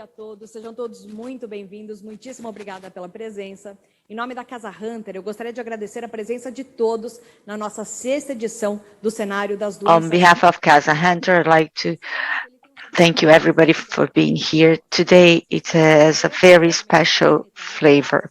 a todos, sejam todos muito bem-vindos, muitíssimo obrigada pela presença. Em nome da Casa Hunter, eu gostaria de agradecer a presença de todos na nossa 6ª edição do Cenário das Doenças. On behalf of Casa Hunter, I'd like to thank you everybody for being here. Today it has a very special flavor.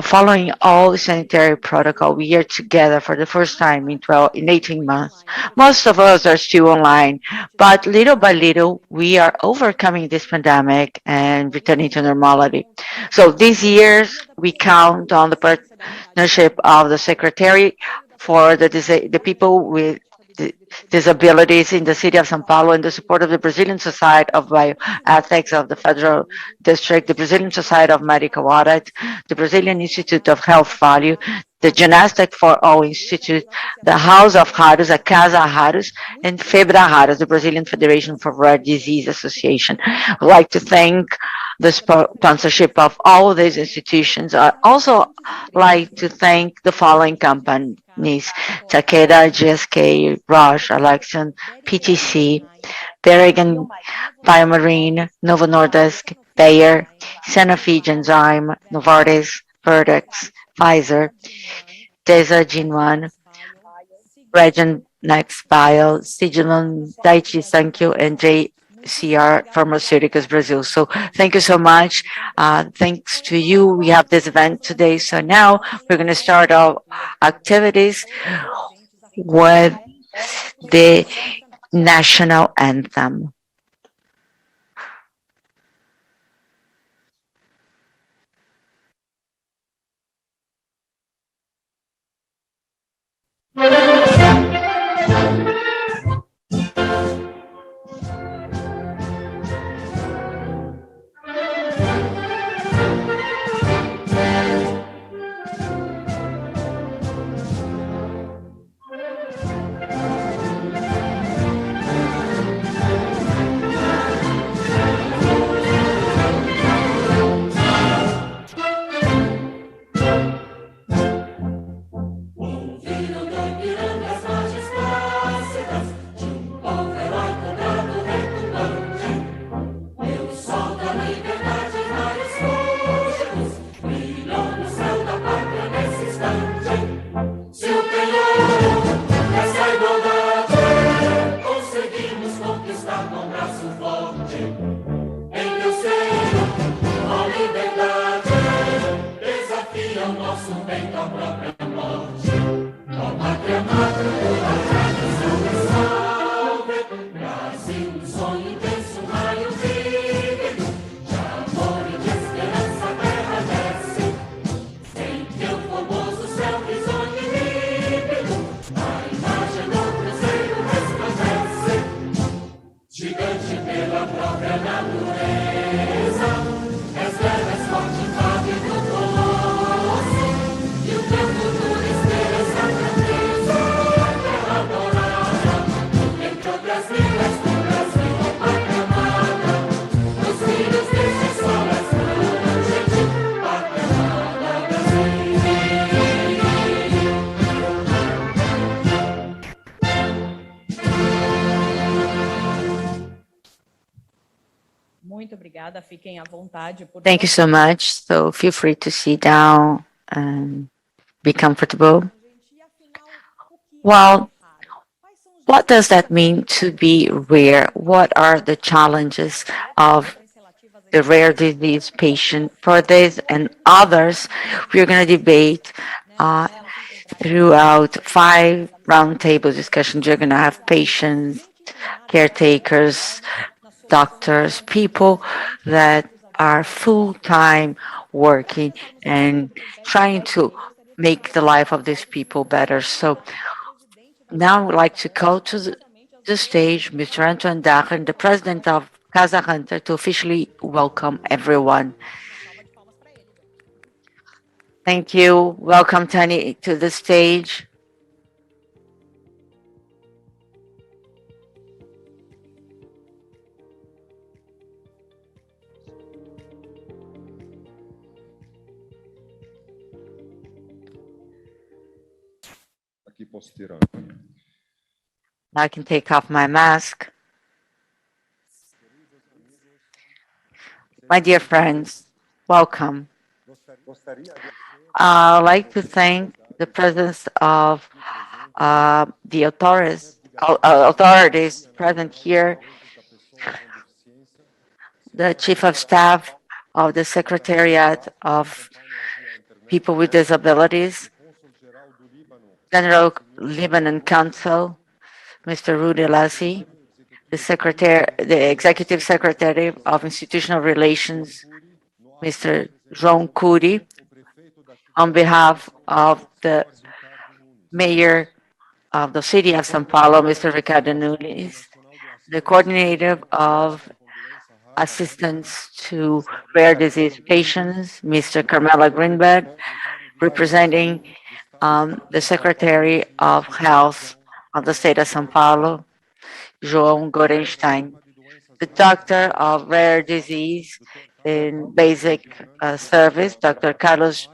Following all sanitary protocol, we are together for the first time in 18 months. Most of us are still online, but little by little, we are overcoming this pandemic and returning to normality. So these years, we count on the partnership of the Secretary for the people with disabilities in the city of São Paulo and the support of the Brazilian Society of Bioethics of the Federal District, the Brazilian Society of Medical Audit, the Brazilian Institute of Health Value, the Gymnastic for All Institute, the House of Raros, a Casa Raros, and Febra Raros, the Brazilian Federation for Rare Disease Association. I'd like to thank the sponsorship of all these institutions. I also like to thank the following companies: Takeda, GSK, Roche, Alexion, PTC, Berrigan Biomarine, Novo Nordisk, Bayer, Sanofi Genzyme, Novartis, Vertex, Pfizer, Desa Jinwan, Regenex Bio, Sigilon, Daiichi Sankyo, and JCR Pharmaceuticals Brazil. So thank you so much. Thanks to you, we have this event today. So now we're going to start our activities with the national anthem. Thank you so much. So feel free to sit down and be comfortable. Well, what does that mean to be rare? What are the challenges of the rare disease patient? For this and others, we're going to debate throughout 5 roundtable discussions. You're going to have patients, caretakers, doctors, people that are full-time working and trying to make the life of these people better. So now I would like to call to the stage Mr. Antoine Dachen, the president of Casa Hunter, to officially welcome everyone. Thank you. Welcome, Tani, to the stage. Now I can take off my mask. My dear friends, welcome. I'd like to thank the presence of the authorities present here, the Chief of Staff of the Secretariat of People with Disabilities, General Lebanon Council, Mr. Rudy Lassi, the Executive Secretary of Institutional Relations, Mr. João Cury, on behalf of the Mayor of the City of São Paulo, Mr. Ricardo Nunes, the Coordinator of Assistance to Rare Disease Patients, Mr. Carmela Greenberg, representing the Secretary of Health of the State of São Paulo, João Gorenstein, the Doctor of Rare Disease in Basic Service, Dr. Carlos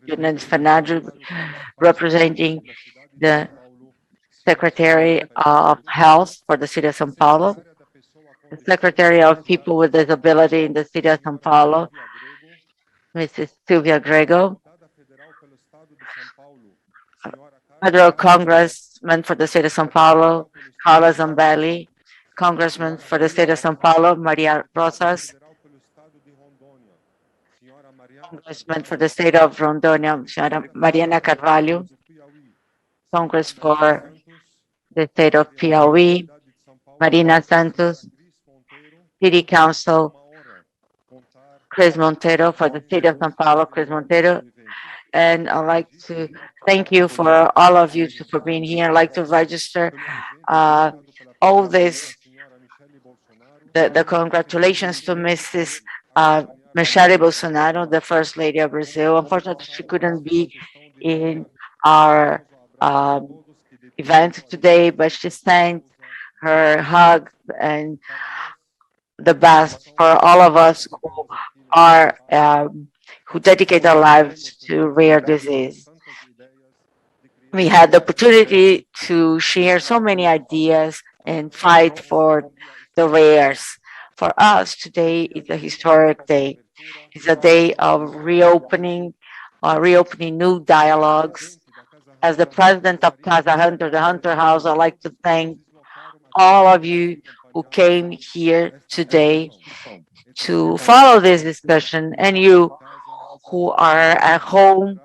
Yunes Fernandes, representing the Secretary of Health for the City of São Paulo, the Secretary of People with Disability in the City of São Paulo, Mrs. Silvia Grego, Federal Congressman for the State of São Paulo, Carla Zambelli, Congressman for the State of São Paulo, Maria Rosas, Congressman for the State of Rondônia, Mariana Carvalho, Congress for the State of Piauí, Marina Santos, City Council, Chris Monteiro for the State of São Paulo, Chris Monteiro. And I'd like to thank you for all of you for being here. I'd like to register all this, the congratulations to Mrs. Michele Bolsonaro, the First Lady of Brazil. Unfortunately, she couldn't be in our event today, but she sent her hug and the best for all of us who are who dedicate their lives to rare disease. We had the opportunity to share so many ideas and fight for the rares. For us, today is a historic day. It's a day of reopening new dialogues. As the president of Casa Hunter, the Hunter House, I'd like to thank all of you who came here today to follow this discussion, and you who are at home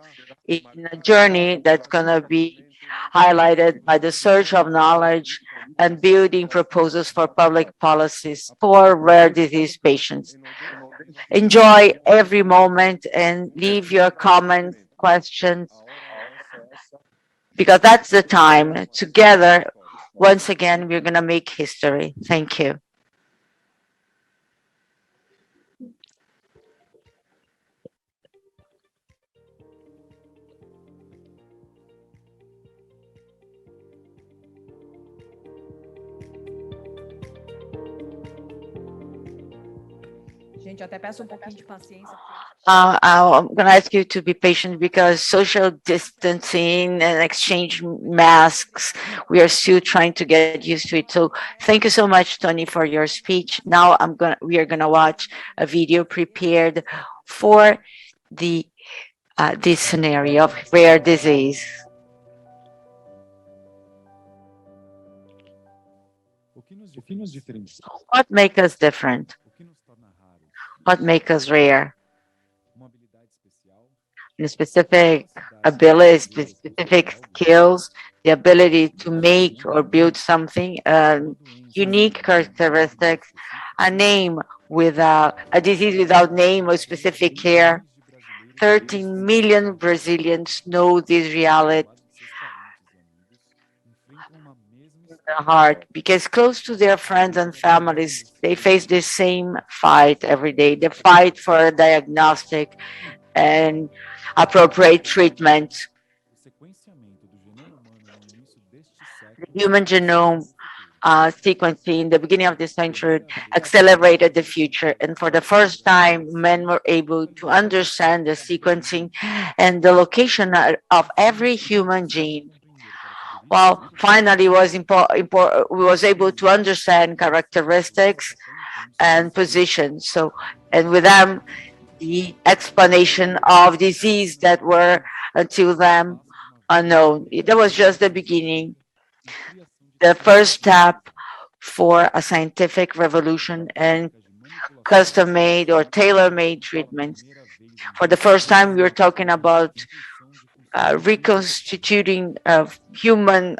in a journey that's going to be highlighted by the search of knowledge and building proposals for public policies for rare disease patients. Enjoy every moment and leave your comments, questions, because that's the time. Together, once again, we're going to make history. Thank you. Gente, até peço pouquinho de paciência. I'm going to ask you to be patient because social distancing and exchange masks, we are still trying to get used to it. So thank you so much, Tony, for your speech. Now we are going to watch a video prepared for the this scenario of rare disease. What makes us different? What makes us rare? Specific abilities, specific skills, the ability to make or build something, unique characteristics, a name without, a disease without name or specific care. 13 million Brazilians know this reality in their heart because close to their friends and families, they face the same fight every day, the fight for a diagnostic and appropriate treatment. The human genome sequencing in the beginning of this century accelerated the future, and for the first time, men were able to understand the sequencing and the location of every human gene. Well, finally, was able to understand characteristics and positions. So and with them, the explanation of disease that were until then unknown. That was just the beginning, the first step for a scientific revolution and custom-made or tailor-made treatments. For the first time, we were talking about reconstituting human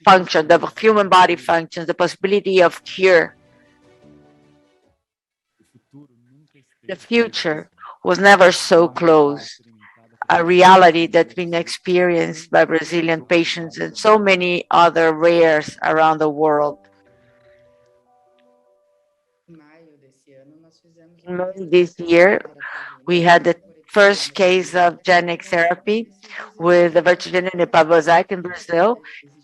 function, the human body functions, the possibility of cure. The future was never so close, a reality that's been experienced by Brazilian patients and so many other rares around the world. In May this year, we had the first case of genic therapy with the vertiginous Nepavosite in Brazil.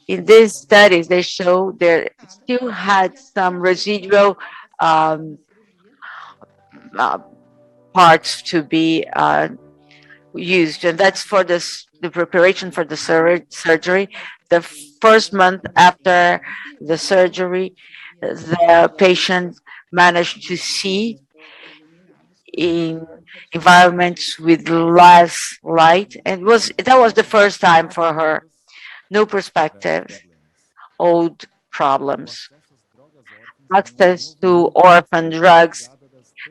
In these studies, they show there still had some residual um, parts to be used, and that's for the preparation for the surgery. The first month after the surgery, the patient managed to see in environments with less light, and that was the first time for her. New perspectives, old problems. Access to orphan drugs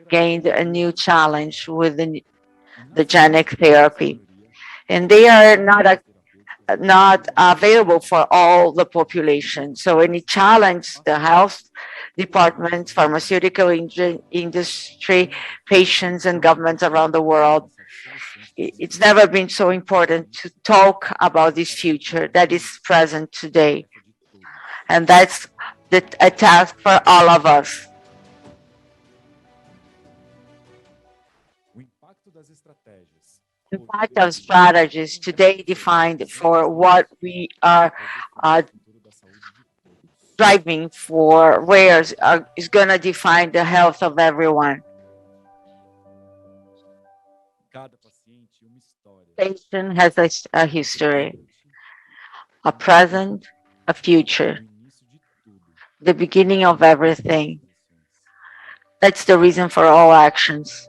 gained a new challenge with the genic therapy, and they are not available for all the population. So it challenged the health department, pharmaceutical industry, patients, and governments around the world. It's never been so important to talk about this future that is present today. And that's a task for all of us. The impact of strategies today defined for what we are striving for, where is going to define the health of everyone. Patient has a history, a present, a future, the beginning of everything. That's the reason for all actions.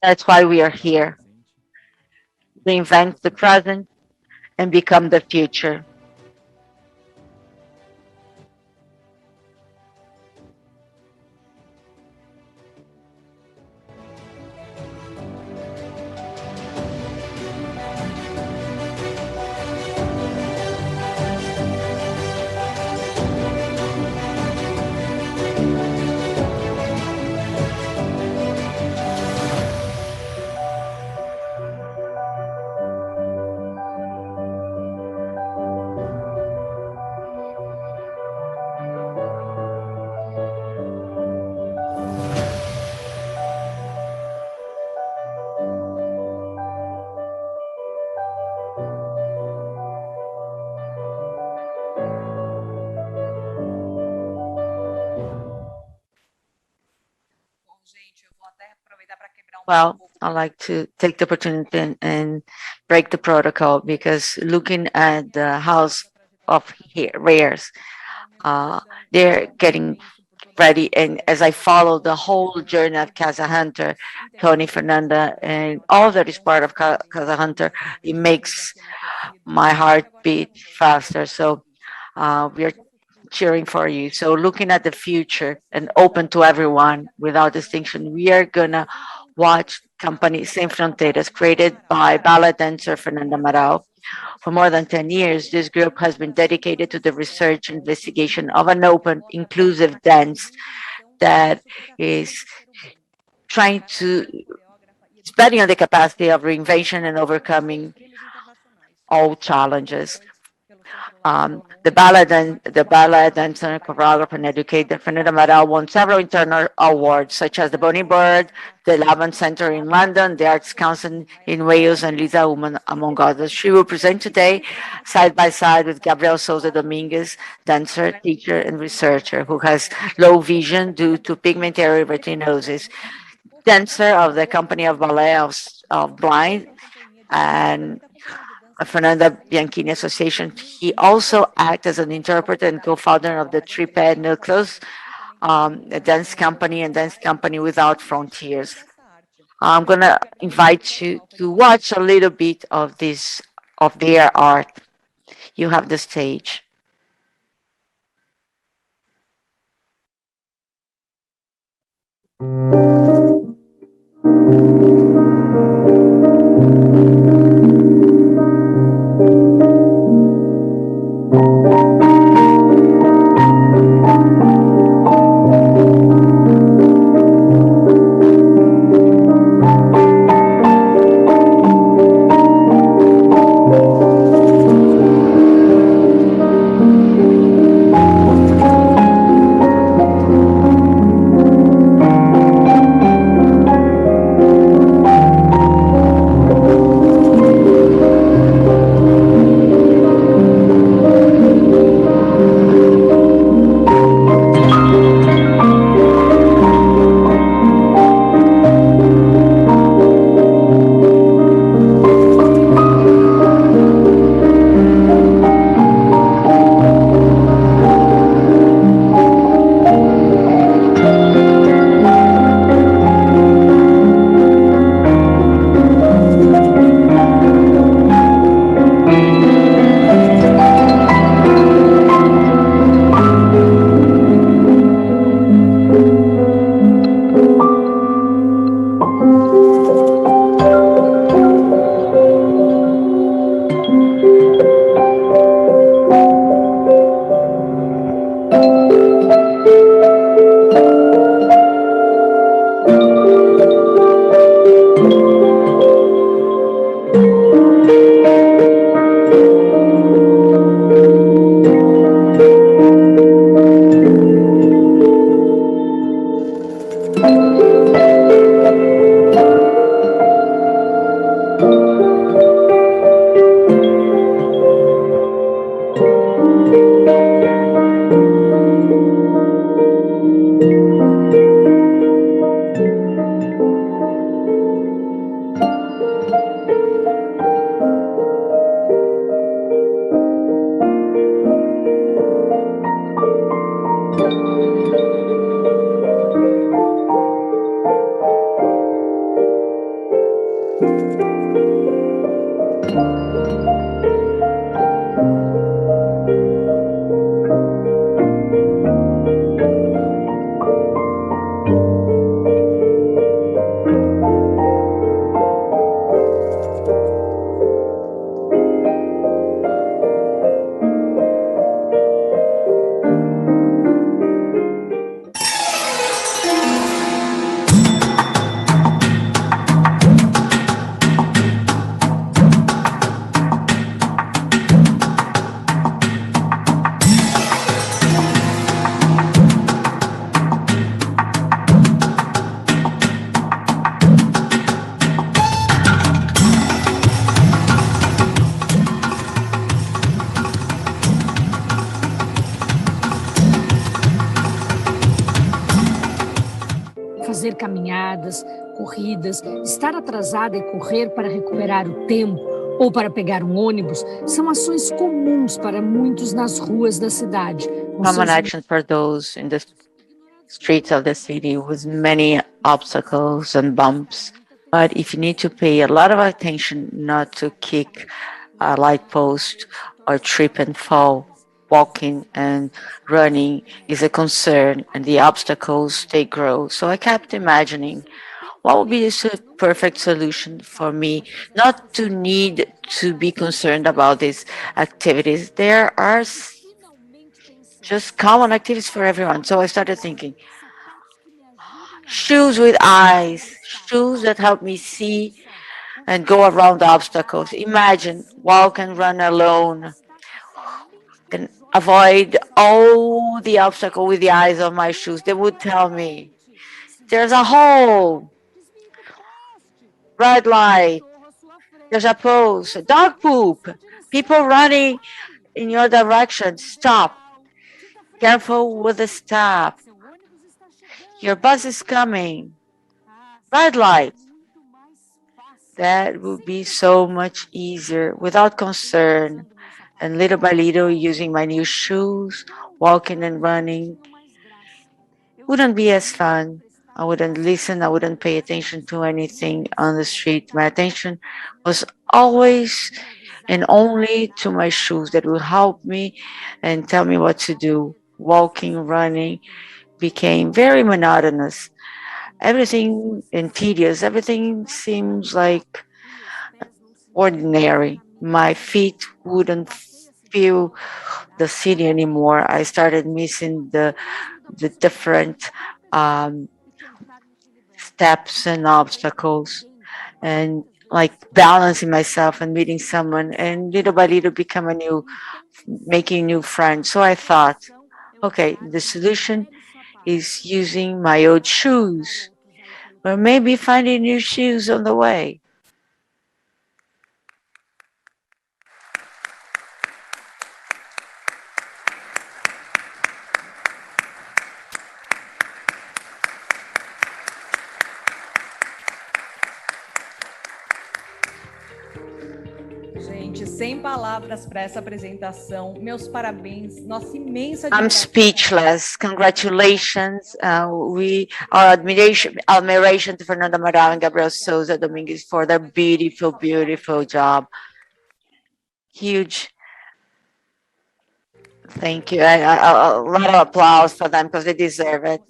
That's why we are here. Reinvent the present and become the future. Well, I'd like to take the opportunity and break the protocol, because looking at the house of rares, they're getting ready. And as I follow the whole journey of Casa Hunter, Tony, Fernanda, and all that is part of Casa Hunter, it makes my heart beat faster. So we're cheering for you. So looking at the future and open to everyone without distinction, we are gonna watch company Sem Fronteiras, created by ballet dancer Fernanda Amaral. For more than 10 years, this group has been dedicated to the research and investigation of an open, inclusive dance that is trying to study on the capacity of reinvention and overcoming all challenges. The ballet dancer, and choreographer and educator Fernanda Amaral won several internal awards, such as the Bonnie Bird, the Laban Center in London, the Arts Council in Wales, and Lisa Uman, among others. She will present today side by side with Gabriel Souza Dominguez, dancer, teacher, and researcher, who has low vision due to pigmentary retinosis, dancer of the Company of Ballet of Blind, and Fernanda Bianchini Association. He also acts as an interpreter and co-founder of the Triped Nucleus, a dance company and Dance Company Without Frontiers. I'm gonna invite you to watch a little bit of their art. You have the stage. fazer caminhadas, corridas, estar atrasada e correr para recuperar o tempo ou para pegar um ônibus são ações comuns para muitos nas ruas da cidade. Common action for those in the streets of the city with many obstacles and bumps. But if you need to pay a lot of attention not to kick a light post or trip and fall, walking and running is a concern and the obstacles they grow. So I kept imagining what would be the perfect solution for me not to need to be concerned about these activities. There are just common activities for everyone. So I started thinking, shoes with eyes, shoes that help me see and go around obstacles. Imagine walk and run alone and avoid all the obstacle with the eyes of my shoes. They would tell me, there's a hole, red light, there's a post, dog poop, people running in your direction. Stop. Careful with the stop. Your bus is coming. Red light. That would be so much easier without concern. And little by little, using my new shoes, walking and running, wouldn't be as fun. I wouldn't listen. I wouldn't pay attention to anything on the street. My attention was always and only to my shoes that will help me and tell me what to do. Walking, running became very monotonous. Everything and tedious. Everything seems like ordinary. My feet wouldn't feel the city anymore. I started missing the different um, steps and obstacles and like balancing myself and meeting someone and little by little become a new making new friends. So I thought, okay, the solution is using my old shoes or maybe finding new shoes on the way. Gente, sem palavras para essa apresentação. Meus parabéns, nossa imensa I'm admiração. speechless. Congratulations. Our admiration to Fernanda Amaral and Gabriel Souza Dominguez for their beautiful, beautiful job. Huge. Thank you. A lot of applause for them because they deserve it.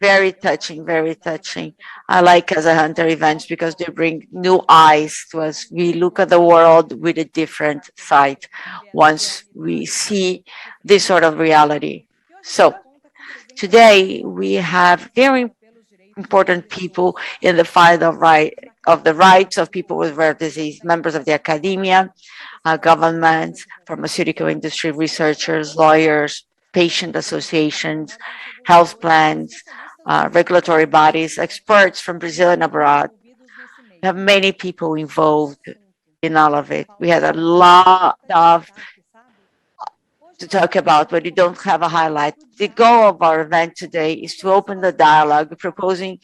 Very touching, very touching. I like as a hunter events because they bring new eyes to us. We look at the world with a different sight once we see this sort of reality. So today we have very important people in the fight of the rights of people with rare disease, members of the academia, governments, pharmaceutical industry, researchers, lawyers, patient associations, health plans, regulatory bodies, experts from Brazil and abroad. We have many people involved in all of it. We had a lot of to talk about, but we don't have a highlight. The goal of our event today is to open the dialogue, proposing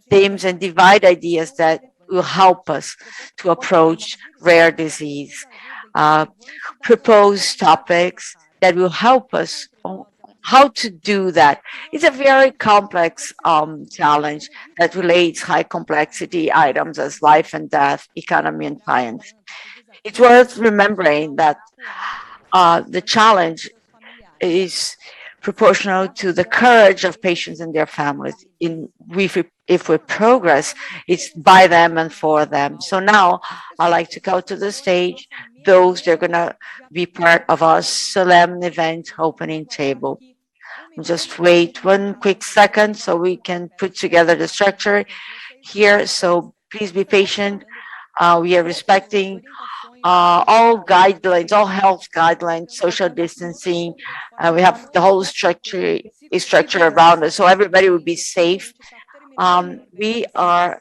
themes and divide ideas that will help us to approach rare disease, propose topics that will help us on how to do that. It's a very complex challenge that relates high complexity items as life and death, economy and science. It's worth remembering that the challenge is proportional to the courage of patients and their families. If we progress, it's by them and for them. So now I'd like to go to the stage those that are going to be part of our solemn event opening table. Just wait one quick second so we can put together the structure here. So please be patient. We are respecting all guidelines, all health guidelines, social distancing. We have the whole structure around us, so everybody will be safe. We are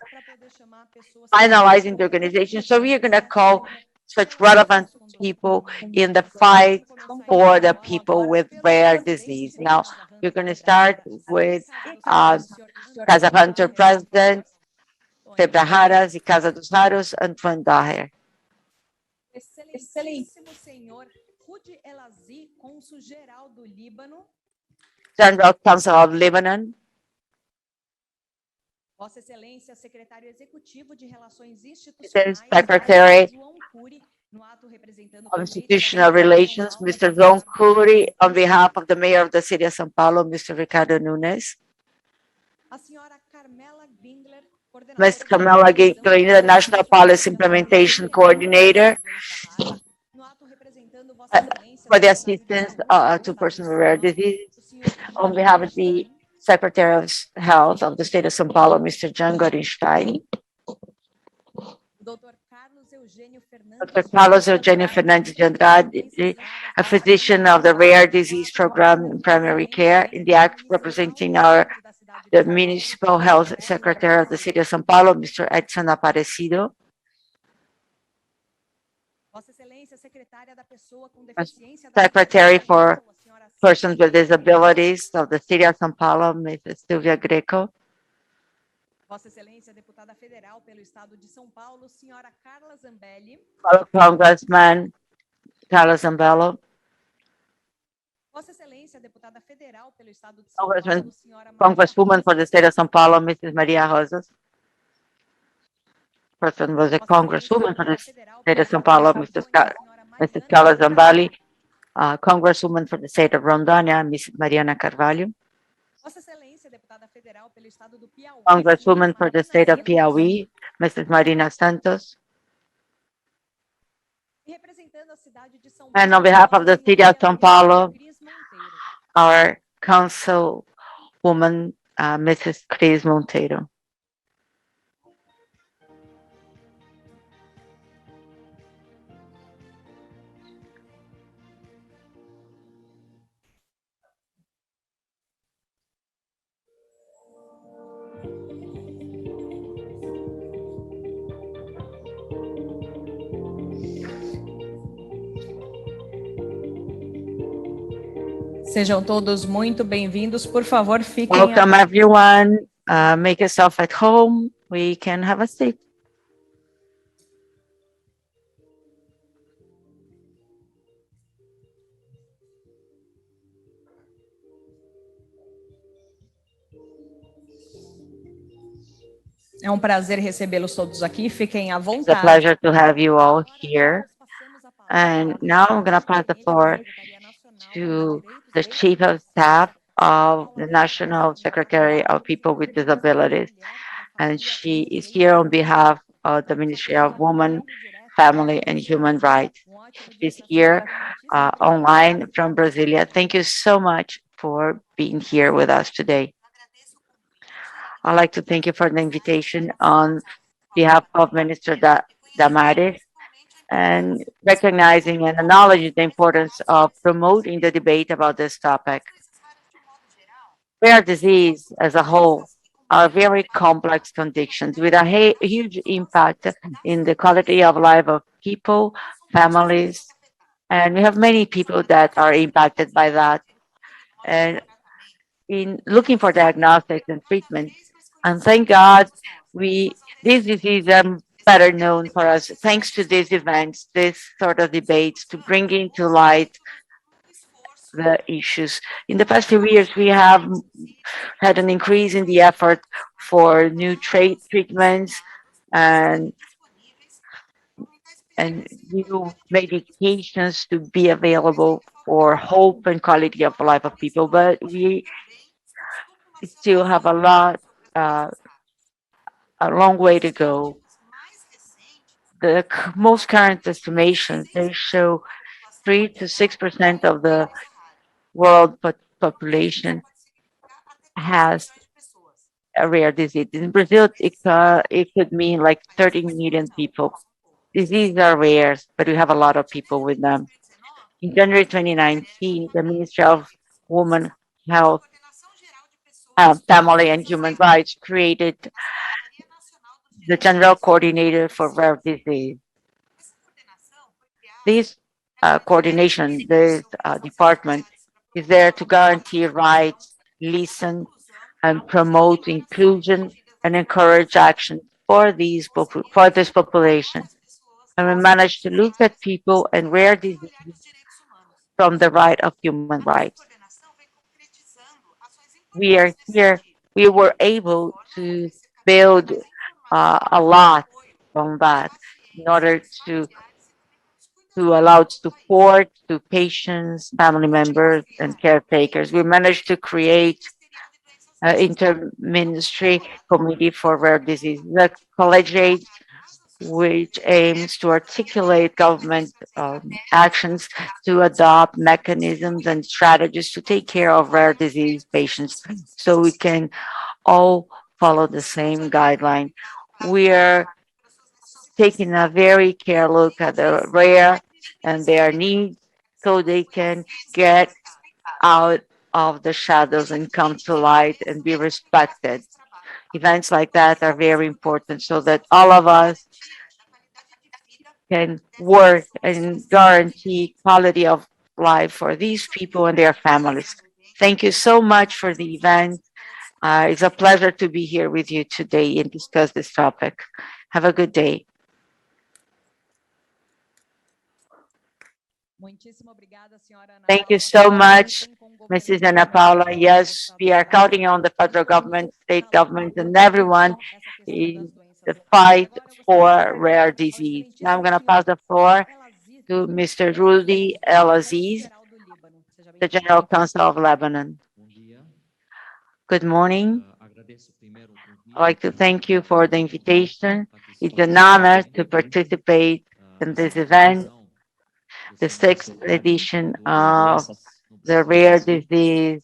finalizing the organization, so we are going to call such relevant people in the fight for the people with rare disease. Now, we're going to start with Casa Hunter President, Febre Raras y Casa dos Raros, Antoine Daher. Excelentíssimo senhor Rudi Elazi, cônsul geral do Líbano. General Council of Lebanon. Vossa Excelência, secretário executivo de Relações There's Institucionais, Secretary João Cury, no ato representando of Institutional Relations, Mr. João Cury, on behalf of the Mayor of the City of São Paulo, Mr. Ricardo Nunes. A senhora Carmela Bingler, Ms. Carmela Giglin, the National Policy Implementation Coordinator, for the assistance to persons with rare disease. On behalf of the Secretary of Health of the State of São Paulo, Mr. John Gorenstein. Dr. Carlos Eugenio Fernandes de Andrade, a physician of the Rare Disease Program in Primary Care, in the act representing the Municipal Health Secretary of the City of São Paulo, Mr. Edson Aparecido. Secretary for Persons with Disabilities of the City of São Paulo, Mrs. Silvia Greco. Vossa Excelência, deputada federal pelo Estado de São Paulo, senhora Carla Zambelli. Fellow Congressman Carla Zambello. Vossa Excelência, deputada federal pelo Estado de São Paulo, senhora Congresswoman for the state of São Paulo, Mrs. Maria Rosas. Person was a Congresswoman for the state of São Paulo, Mrs. Carla Zambali. Congresswoman for the state of Rondônia, Ms. Mariana Carvalho. Vossa Excelência, deputada federal pelo Estado do Piauí, Congresswoman for the state of Piauí, Mrs. Marina Santos. e representando a cidade de São Paulo, And on behalf of the city of São Paulo, our councilwoman, Mrs. Cris Monteiro. Sejam todos muito bem-vindos. Por favor, fiquem Welcome everyone. Make yourself at home. We can have a seat. É um prazer recebê-los todos aqui. Fiquem à It's a vontade. pleasure to have you all here. And now I'm going to pass the floor to the Chief of Staff of the National Secretary of People with Disabilities. And she is here on behalf of the Ministry of Women, Family, and Human Rights. She's here online from Brasilia. Thank you so much for being here with us today. I'd like to thank you for the invitation on behalf of Minister Damares, and recognizing and acknowledging the importance of promoting the debate about this topic. Rare disease as a whole are very complex conditions with a huge impact in the quality of life of people, families, and we have many people that are impacted by that. And in looking for diagnostics and treatment, and thank God these diseases are better known for us thanks to these events, this sort of debates, to bring into light the issues. In the past few years, we have had an increase in the effort for new treatments and new medications to be available for hope and quality of life of people. But we still have a long way to go. The most current estimations, they show 3 to 6% of the world population has a rare disease. In Brazil, it could mean like 30 million people. Diseases are rare, but we have a lot of people with them. In January 2019, the Ministry of Women, Health, Family, and Human Rights created the General Coordinator for Rare Disease. This coordination, this department is there to guarantee rights, listen, and promote inclusion and encourage action for this population. And we managed to look at people and rare diseases from the right of human rights. We are here, we were able to build a lot on that in order to allow support to patients, family members, and caretakers. We managed to create an inter-ministry committee for rare disease, the collegiate, which aims to articulate government actions to adopt mechanisms and strategies to take care of rare disease patients so we can all follow the same guideline. We are taking a very care look at the rare and their needs so they can get out of the shadows and come to light and be respected. Events like that are very important so that all of us can work and guarantee quality of life for these people and their families. Thank you so much for the event. It's a pleasure to be here with you today and discuss this topic. Have a good day. Thank you so much, Mrs. Ana Paula. Yes, we are counting on the federal government, state government, and everyone in the fight for rare disease. Now I'm going to pass the floor to Mr. Rudy El Aziz, the General Counsel of Lebanon. Good morning. I'd like to thank you for the invitation. It's an honor to participate in this event, the sixth edition of the rare disease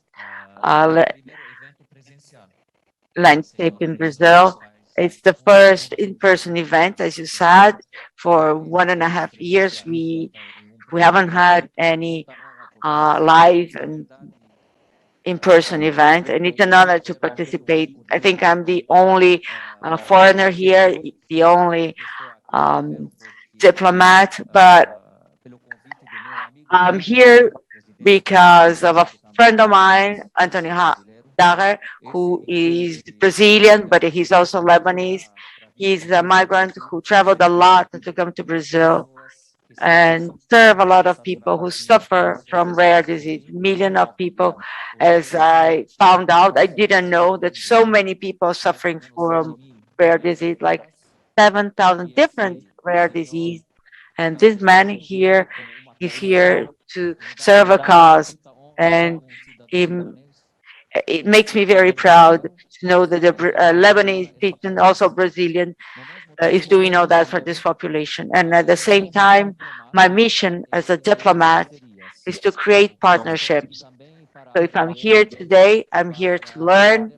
landscape in Brazil. It's the first in-person event, as you said, for 1.5 years. We haven't had any live and in-person event, and it's an honor to participate. I think I'm the only foreigner here, the only diplomat, but I'm here because of a friend of mine, Antonio Dager, who is Brazilian, but he's also Lebanese. He's a migrant who traveled a lot to come to Brazil and serve a lot of people who suffer from rare disease. Millions of people, as I found out, I didn't know that so many people suffering from rare disease, like 7,000 different rare disease. And this man here is here to serve a cause. And it makes me very proud to know that the Lebanese and also Brazilian is doing all that for this population. And at the same time, my mission as a diplomat is to create partnerships. So if I'm here today, I'm here to learn,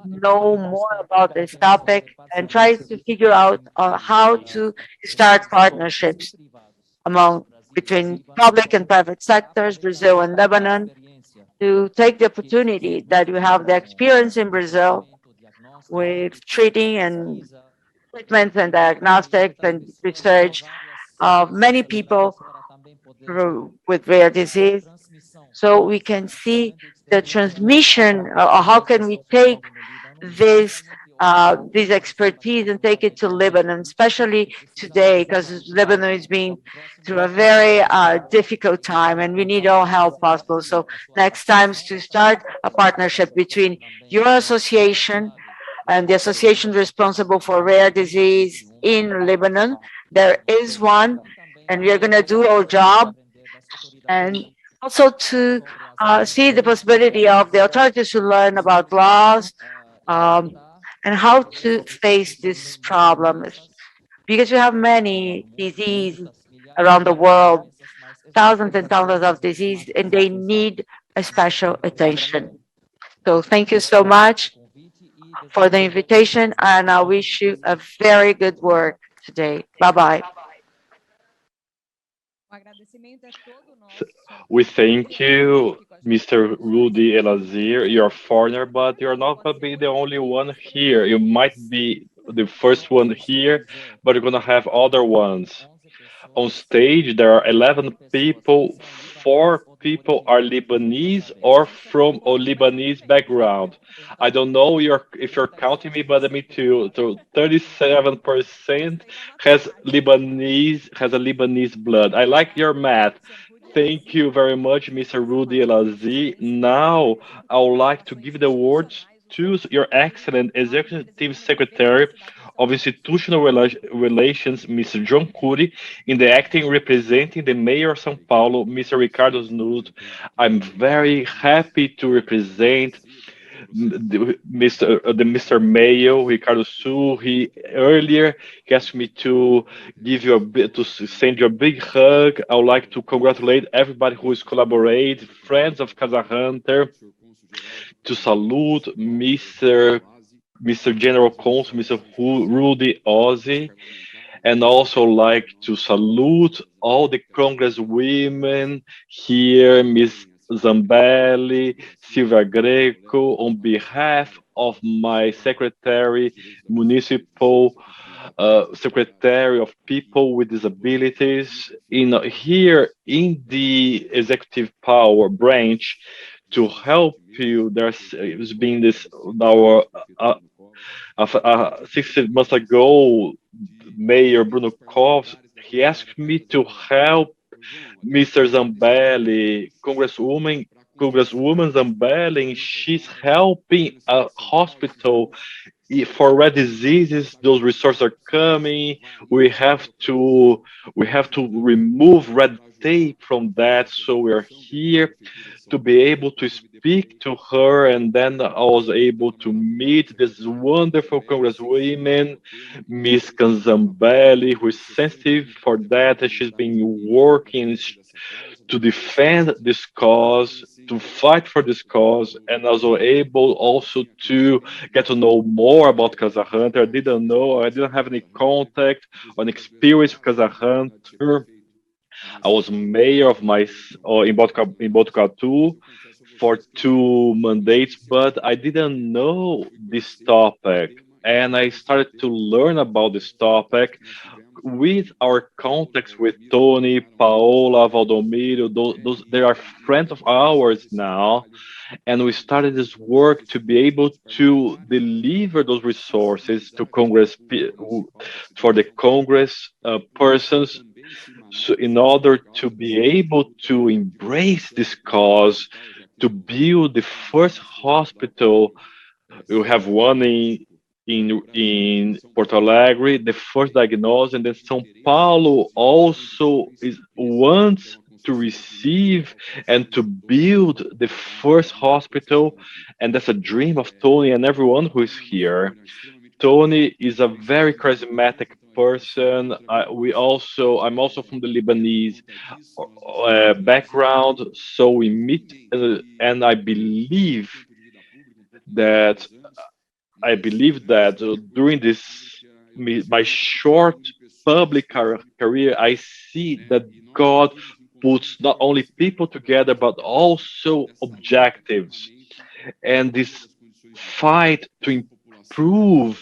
know more about this topic, and try to figure out how to start partnerships between public and private sectors, Brazil and Lebanon, to take the opportunity that we have the experience in Brazil with treating and treatments and diagnostics and research of many people with rare disease, so we can see the transmission, or how can we take this expertise and take it to Lebanon, especially today, because Lebanon is being through a very difficult time and we need all help possible. So next time is to start a partnership between your association and the association responsible for rare disease in Lebanon. There is one, and we are going to do our job, and also to see the possibility of the authorities to learn about laws and how to face this problem. Because we have many diseases around the world, thousands and thousands of diseases, and they need a special attention. So thank you so much for the invitation, and I wish you a very good work today. Bye-bye. We thank you, Mr. Rudy Elazir. You're a foreigner, but you're not going to be the only one here. You might be the first one here, but you're going to have other ones. On stage, there are 11 people. 4 people are Lebanese or from a Lebanese background. I don't know if you're counting me, but me too. So 37% has a Lebanese blood. I like your math. Thank you very much, Mr. Rudy Elazi. Now, I would like to give the words to your excellent Executive Secretary of Institutional Relations, Mr. John Curi, in the acting representing the Mayor of São Paulo, Mr. Ricardo Snud. I'm very happy to represent Mr. Mayo, Ricardo Su. He earlier asked me to send you a big hug. I would like to congratulate everybody who is collaborating, friends of Casa Hunter, to salute Mr. General Consul, Mr. Rudy Ozzy, and also like to salute all the Congresswomen here, Ms. Zambelli, Silvia Greco, on behalf of my secretary, municipal secretary of people with disabilities, here in the executive power branch to help you. There's been this our 6 months ago, Mayor Bruno Covs, he asked me to help Mr. Zambelli, Congresswoman Zambelli, she's helping a hospital for rare diseases. Those resources are coming. We have to we have to remove red tape from that. So we're here to be able to speak to her, and then I was able to meet this wonderful congresswoman, Miss Kanzambelli, who is sensitive for that. And she's been working to defend this cause, to fight for this cause, and I was able also to get to know more about Casa Hunter. I didn't have any contact or an experience with Casa Hunter. I was mayor of in Botucatu for 2 mandates, but I didn't know this topic. And I started to learn about this topic with our contacts with Tony, Paola, Valdomiro. Those they are friends of ours now, and we started this work to be able to deliver those resources to for the Congress persons, so in order to be able to embrace this cause, to build the first hospital. We have one in Porto Alegre, the first diagnosis, and then São Paulo also wants to receive and to build the first hospital, and that's a dream of Tony and everyone who is here. Tony is a very charismatic person. I'm also from the Lebanese background, so we meet, and that I believe that during my short public career, I see that God puts not only people together but also objectives, and this fight to improve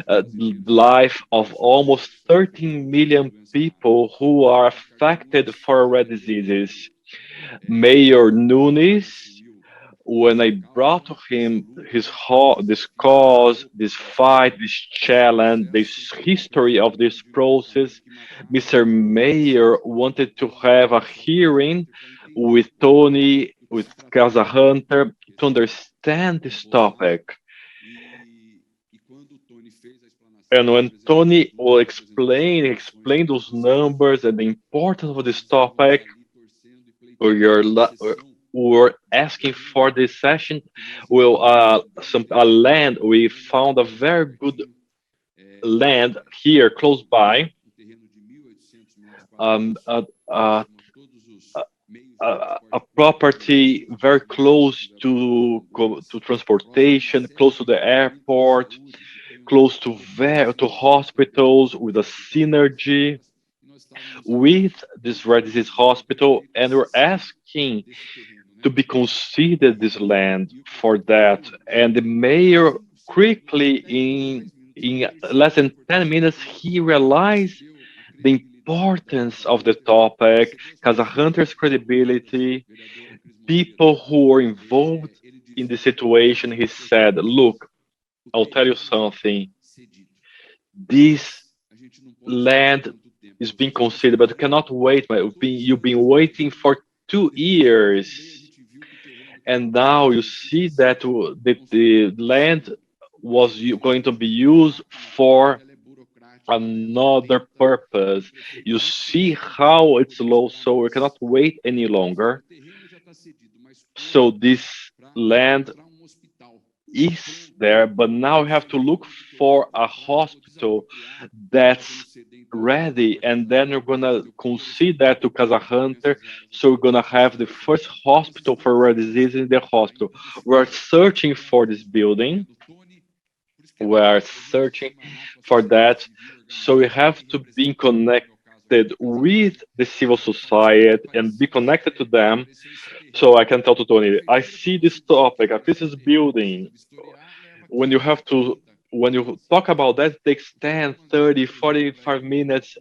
the life of almost 13 million people who are affected for rare diseases. Mayor Nunes, when I brought to him this cause, this fight, this challenge, this history of this process, Mr. Mayor wanted to have a hearing with Tony, with Casa Hunter, to understand this topic. And when Tony will explain those numbers and the importance of this topic, we're asking for this session. Well, some a land we found a very good land here close by, um, a, a, a property very close to transportation, close to the airport, close to hospitals, with a synergy with this rare disease hospital, and we're asking to be considered this land for that. And the mayor quickly, in less than 10 minutes, he realized the importance of the topic, Casa Hunter's credibility, people who were involved in the situation. He said, "Look, I'll tell you something. This land is being considered, but you cannot wait. You've been waiting for 2 years, and now you see that the land was going to be used for another purpose. You see how it's low, so we cannot wait any longer. So this land is there, but now we have to look for a hospital that's ready, and then we're gonna concede that to Casa Hunter. So we're gonna have the first hospital for rare disease in the hospital. We're searching for this building. We're searching for that. So we have to be connected with the civil society and be connected to them. So I can tell to Tony, I see this topic, I see this building. When you have to, when you talk about that, it takes 10, 30, 45 minutes.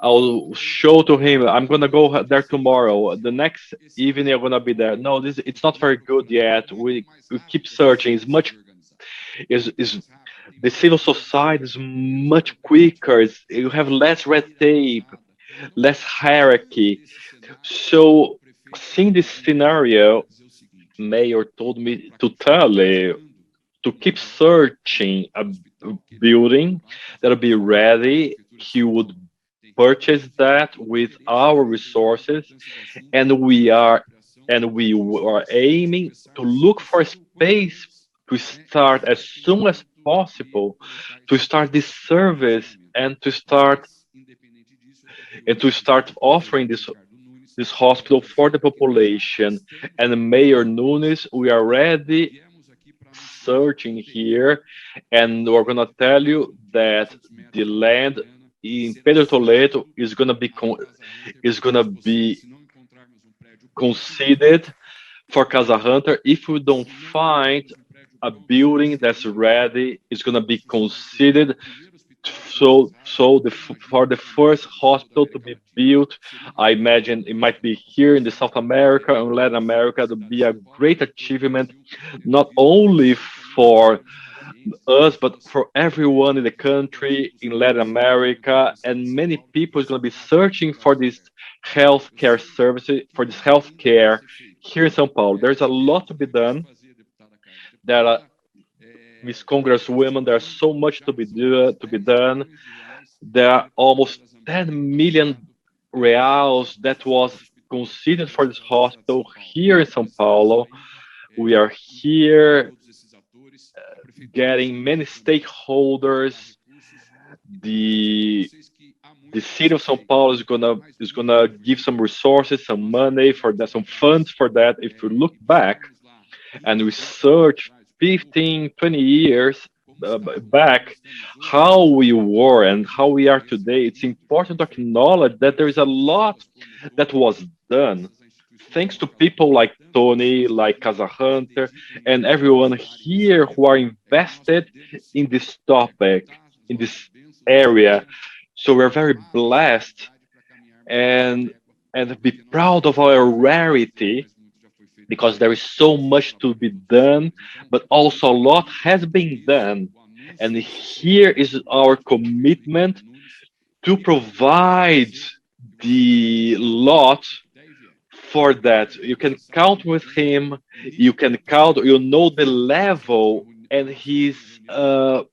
I'll show to him, I'm gonna go there tomorrow. The next evening, I'm gonna be there. No, this it's not very good yet. We keep searching. It's much is the civil society is much quicker. You have less red tape. less hierarchy. So, seeing this scenario, Mayor told me to tell you to keep searching a building that'll be ready. He would purchase that with our resources, and we are aiming to look for a space to start as soon as possible to start this service and to start offering this hospital for the population. And Mayor Nunes, we are already searching here, and we're gonna tell you that the land in Pedro Toledo is gonna be conceded for Casa Hunter. If we don't find a building that's ready, it's gonna be conceded. For the first hospital to be built, I imagine it might be here in the South America and Latin America to be a great achievement, not only for us, but for everyone in the country, in Latin America, and many people is going to be searching for this healthcare services, for this healthcare here in São Paulo. There's a lot to be done. There are Miss Congresswomen, there's so much to be done. There are almost 10 million reals that was considered for this hospital here in São Paulo. We are here getting many stakeholders. The the city of São Paulo is gonna give some resources, some money for that, some funds for that. If we look back and we search 15, 20 years back, how we were and how we are today, it's important to acknowledge that there is a lot that was done thanks to people like Tony, like Casa Hunter, and everyone here who are invested in this topic, in this area. So we're very blessed and be proud of our rarity because there is so much to be done, but also a lot has been done. And here is our commitment to provide the lot for that. You can count with him. You can count. You know the level and his how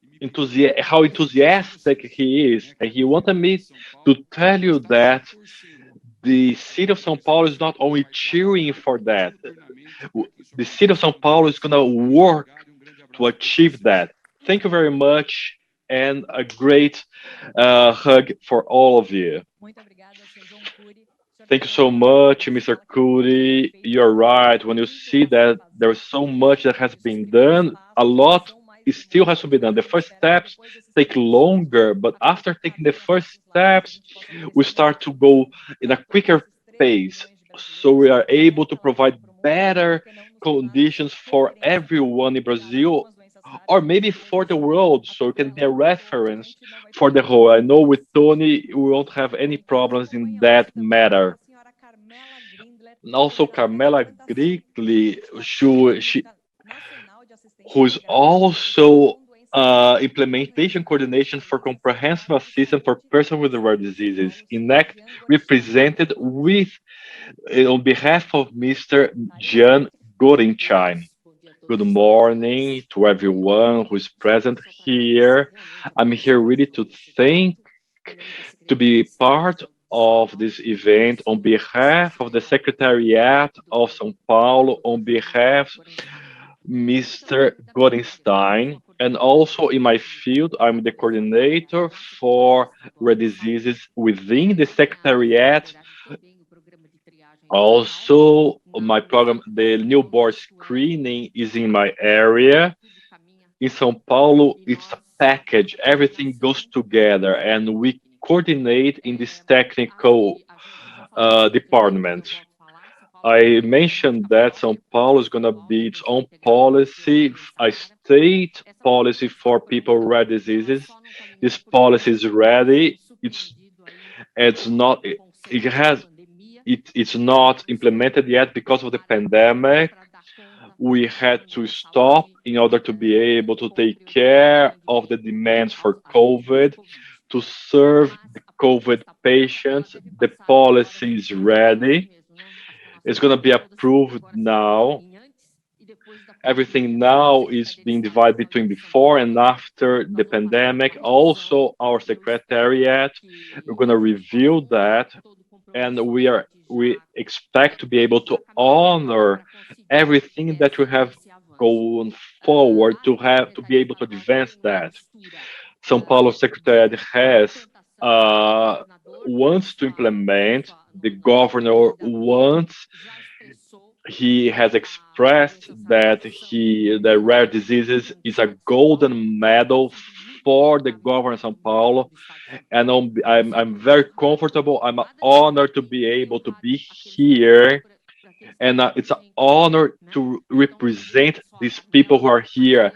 enthusiastic he is. And he wanted me to tell you that the city of São Paulo is not only cheering for that. The city of São Paulo is going to work to achieve that. Thank you very much, and a great hug for all of you. Thank you so much, Mr. Cudi. You're right. When you see that there's so much that has been done, a lot still has to be done. The first steps take longer, but after taking the first steps, we start to go in a quicker pace. So we are able to provide better conditions for everyone in Brazil or maybe for the world, so it can be a reference for the whole. I know with Tony, we won't have any problems in that matter. And also, Carmela Grigli, who is also implementation coordination for comprehensive assistance for persons with rare diseases. INECT represented with on behalf of Mr. Jan Gorinchain. Good morning to everyone who is present here. I'm here really to be part of this event on behalf of the Secretariat of São Paulo, on behalf Mr. Gorenstein, and also in my field, I'm the coordinator for rare diseases within the Secretariat. Also, my program, the newborn screening, is in my area. In São Paulo, it's a package. Everything goes together, and we coordinate in this technical department. I mentioned that São Paulo is going to be its own policy, a state policy for people with rare diseases. This policy is ready. It's not. It's not implemented yet because of the pandemic. We had to stop in order to be able to take care of the demands for COVID, to serve COVID patients. The policy is ready. It's going to be approved now. Everything now is being divided between before and after the pandemic. Also, our secretariat, we're going to review that, and we expect to be able to honor everything that we have going forward to be able to advance that. São Paulo Secretariat has wants to implement. The governor wants. He has expressed that the rare diseases is a golden medal for the governor of São Paulo, and I'm very comfortable. I'm honored to be able to be here, and it's an honor to represent these people who are here.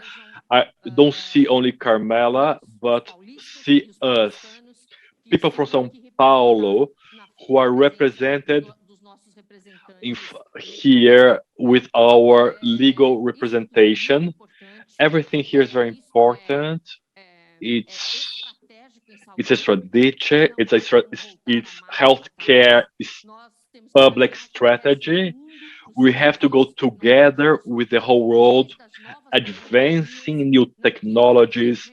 I don't see only Carmela, but see us, people from São Paulo, who are represented here with our legal representation. Everything here is very important. It's a strategy. It's healthcare. It's public strategy. We have to go together with the whole world, advancing new technologies,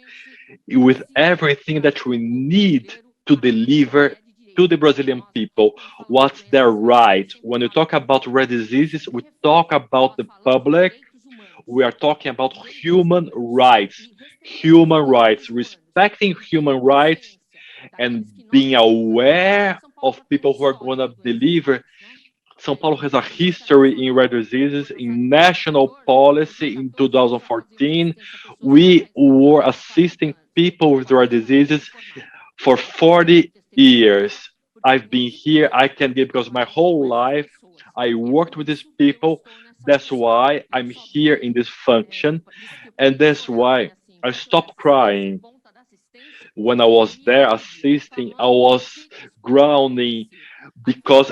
with everything that we need to deliver to the Brazilian people what's their right. When we talk about rare diseases, we talk about the public. We are talking about human rights, respecting human rights, and being aware of people who are going to deliver. São Paulo has a history in rare diseases. In national policy in 2014, we were assisting people with rare diseases for 40 years. I've been here, I can give, because my whole life I worked with these people. That's why I'm here in this function, and that's why I stopped crying. When I was there assisting, I was grounding because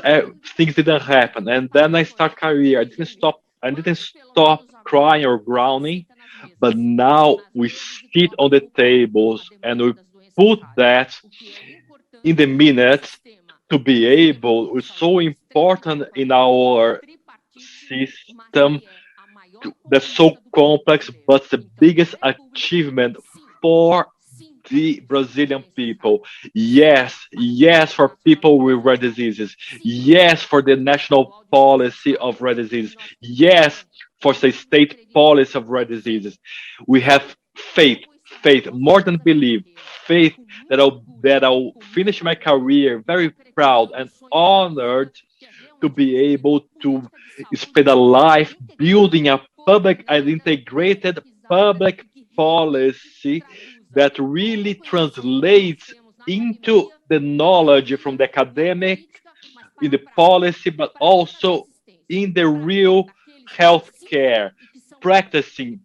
things didn't happen. And then I start career. I didn't stop crying or grounding, but now we sit on the tables and we put that in the minutes to be able. It's so important in our system that's so complex, but the biggest achievement for the Brazilian people. Yes, yes, for people with rare diseases. Yes, for the national policy of rare diseases. Yes, for the state policy of rare diseases. We have faith, more than belief, faith that I'll finish my career very proud and honored to be able to spend a life building a public and integrated public policy that really translates into the knowledge from the academic in the policy, but also in the real healthcare, practicing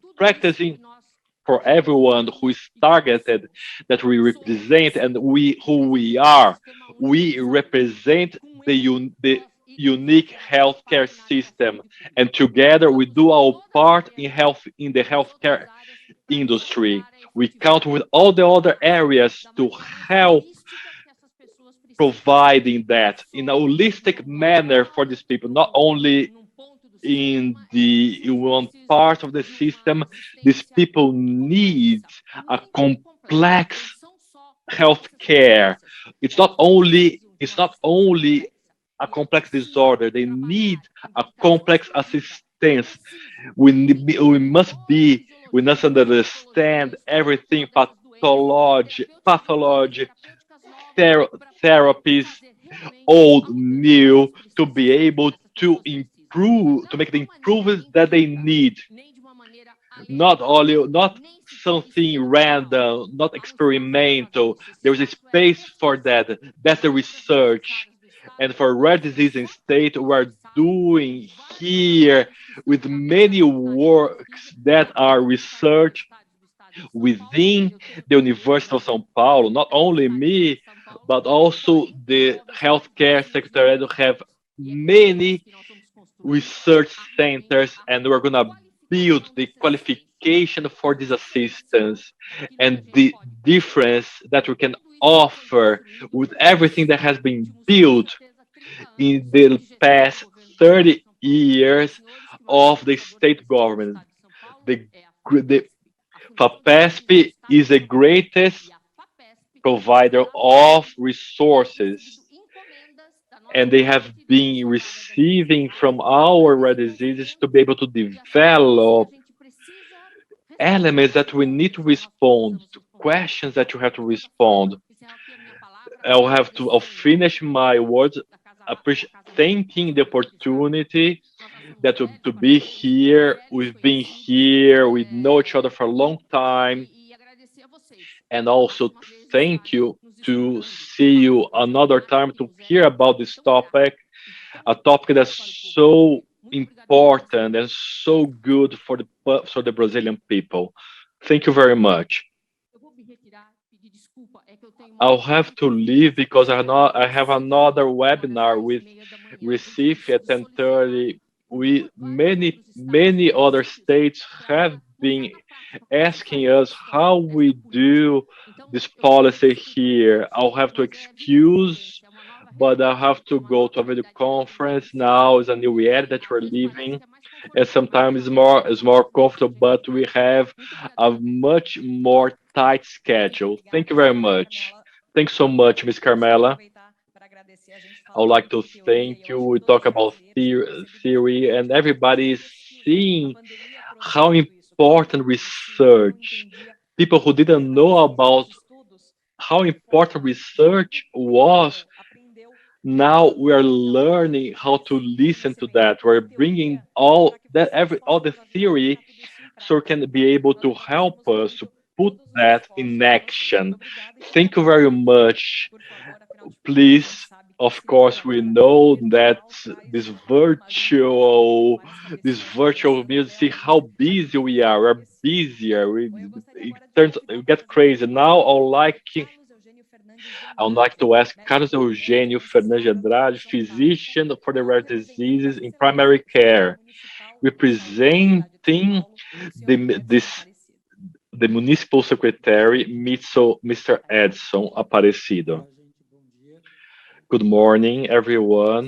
for everyone who is targeted, that we represent, and who we are. We represent the unique healthcare system, and together we do our part in the healthcare industry. We count with all the other areas to help providing that in a holistic manner for these people, not only in one part of the system. These people need a complex healthcare. It's not only a complex disorder. They need a complex assistance. We must understand everything: pathology, therapies, old, new, to be able to improve, to make the improvements that they need. Not something random, not experimental. There's a space for that. That's the research. And for rare disease in state, we're doing here with many works that are research within the University of São Paulo. Not only me, but also the healthcare secretariat have many research centers, and we're going to build the dedication for this assistance and the difference that we can offer with everything that has been built in the past 30 years of the state government. The FAPESP is the greatest provider of resources, and they have been receiving from our rare diseases to be able to develop elements that we need to respond to, questions that you have to respond. I'll finish my words thanking the opportunity that to be here. We've been here, we know each other for a long time, and also thank you to see you another time to hear about this topic, a topic that's so important and so good for the Brazilian people. Thank you very much. I'll have to leave because I have another webinar with Recife at 10:30. Many other states have been asking us how we do this policy here. I'll have to excuse, but I'll have to go to a video conference now. It's a new reality that we're living, and sometimes it's more comfortable, but we have a much more tight schedule. Thank you very much. Thanks so much, Ms. Carmela. I would like to thank you. We talk about theory, and everybody is seeing how important research. People who didn't know about how important research was, now we are learning how to listen to that. We're bringing all the theory, so it can be able to help us to put that in action. Thank you very much. Please, of course, we know that this virtual music, see how busy we are. We're busier. It gets crazy. Now I would like to ask Carlos Eugênio Fernandes Andrade, physician for the rare diseases in primary care, representing the municipal secretary, Mr. Edson Aparecido. Good morning, everyone.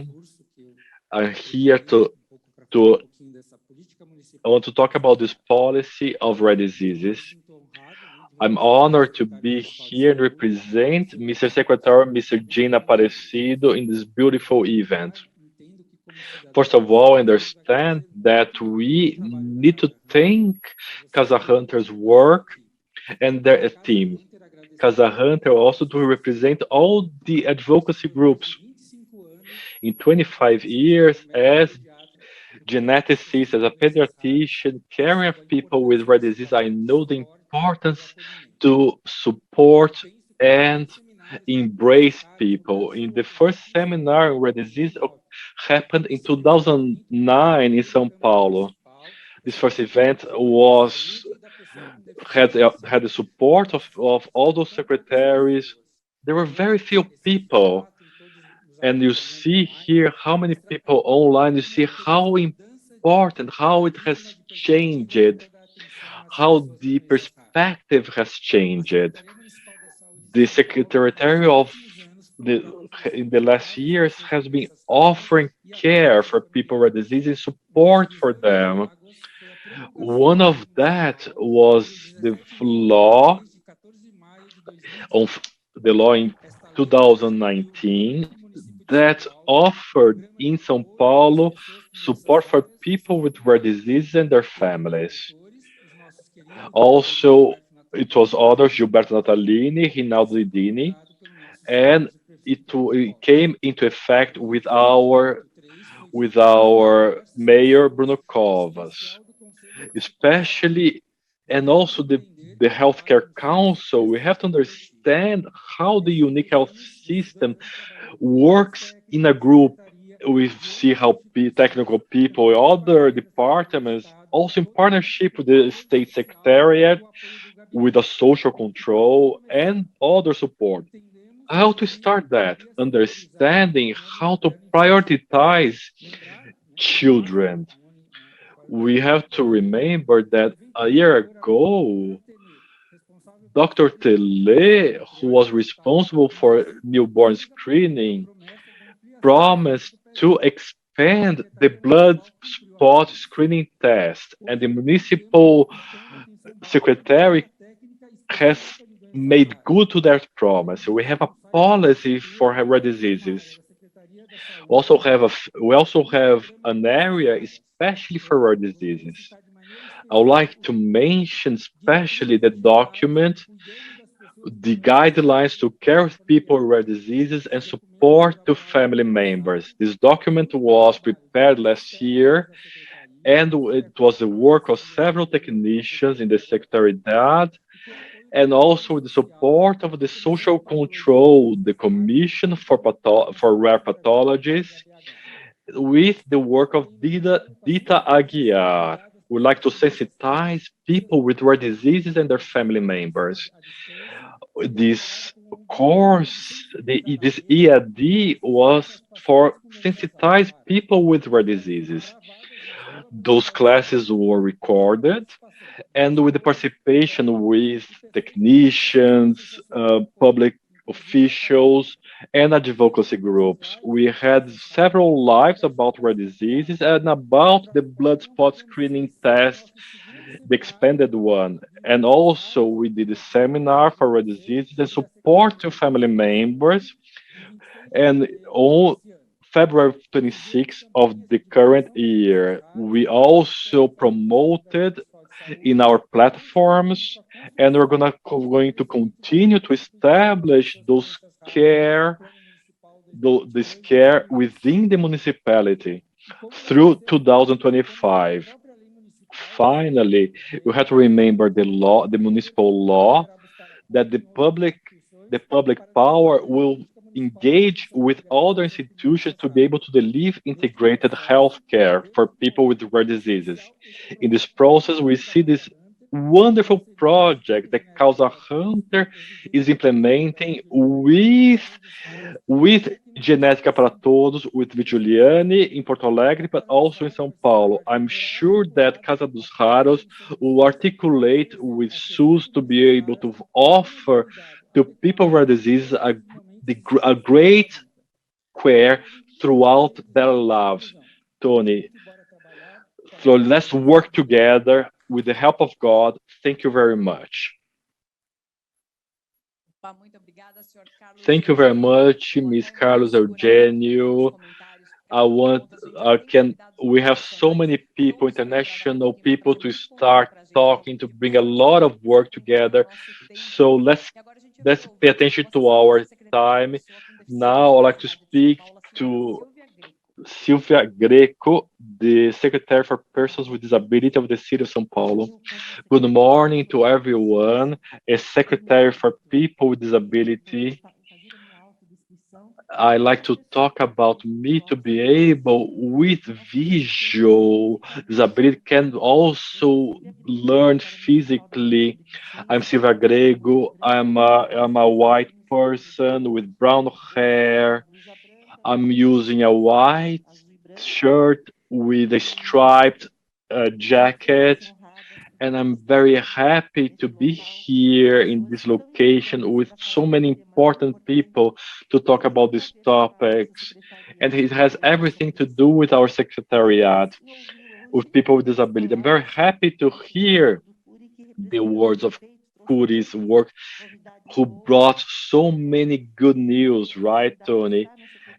I'm here I want to talk about this policy of rare diseases. I'm honored to be here and represent Mr. Secretary, Mr. Jean Aparecido in this beautiful event. First of all, I understand that we need to thank Casa Hunter's work and their team. Casa Hunter also to represent all the advocacy groups. In 25 years as geneticist, as a pediatrician, caring for people with rare disease, I know the importance to support and embrace people. In the first seminar on rare disease happened in 2009 in São Paulo. This first event had the support of all those secretaries. There were very few people, and you see here how many people online. You see how important, how it has changed, how the perspective has changed. The secretary in the last years has been offering care for people with disease and support for them. One of that was the law in 2019 that offered in São Paulo support for people with rare disease and their families. Also, it was others, Gilberto Natalini, Rinaldo Dini, and it came into effect with our mayor Bruno Covas, especially, and also the healthcare council. We have to understand how the unique health system works in a group. We see how technical people, other departments, also in partnership with the state secretariat, with a social control and other support. How to start that? Understanding how to prioritize children. We have to remember that a year ago, Dr. Tele, who was responsible for newborn screening, promised to expand the blood spot screening test, and the municipal secretary has made good to that promise. We have a policy for rare diseases. We also have an area especially for rare diseases. I would like to mention especially the document, the guidelines to care of people with rare diseases and support to family members. This document was prepared last year, and it was the work of several technicians in the Secretariat, and also with the support of the Social Control, the Commission for Rare Pathologies, with the work of Dita Aguiar. We like to sensitize people with rare diseases and their family members. This this EAD was for sensitize people with rare diseases. Those classes were recorded, and with the participation with technicians, public officials, and advocacy groups. We had several lives about rare diseases and about the blood spot screening test, the expanded one. And also, we did a seminar for rare diseases and support to family members. And on February 26th of the current year, we also promoted in our platforms, and we're going to continue to establish this care within the municipality through 2025. Finally, you have to remember the municipal law, that the public power will engage with other institutions to be able to deliver integrated health care for people with rare diseases. In this process, we see this wonderful project that Causa Hunter is implementing with Genética para Todos, with Juliane in Porto Alegre, but also in São Paulo. I'm sure that Casa dos Raros will articulate with SUS to be able to offer to people with rare diseases a great care throughout their lives. Tony, so let's work together with the help of God. Thank you very much. Thank you very much, Ms. Carlos Eugenio. I want, we have so many people, international people, to start talking, to bring a lot of work together. So let's pay attention to our time. Now I'd like to speak to Silvia Greco, the Secretary for Persons with Disability of the City of São Paulo. Good morning to everyone. As Secretary for People with Disability, I like to talk about me to be able, with visual disability, can also learn physically. I'm Silvia Grego. I'm a white person with brown hair. I'm using a white shirt with a striped jacket, and I'm very happy to be here in this location with so many important people to talk about these topics. And it has everything to do with our secretariat, with people with disability. I'm very happy to hear the words of Kuri's work, who brought so many good news, right, Tony?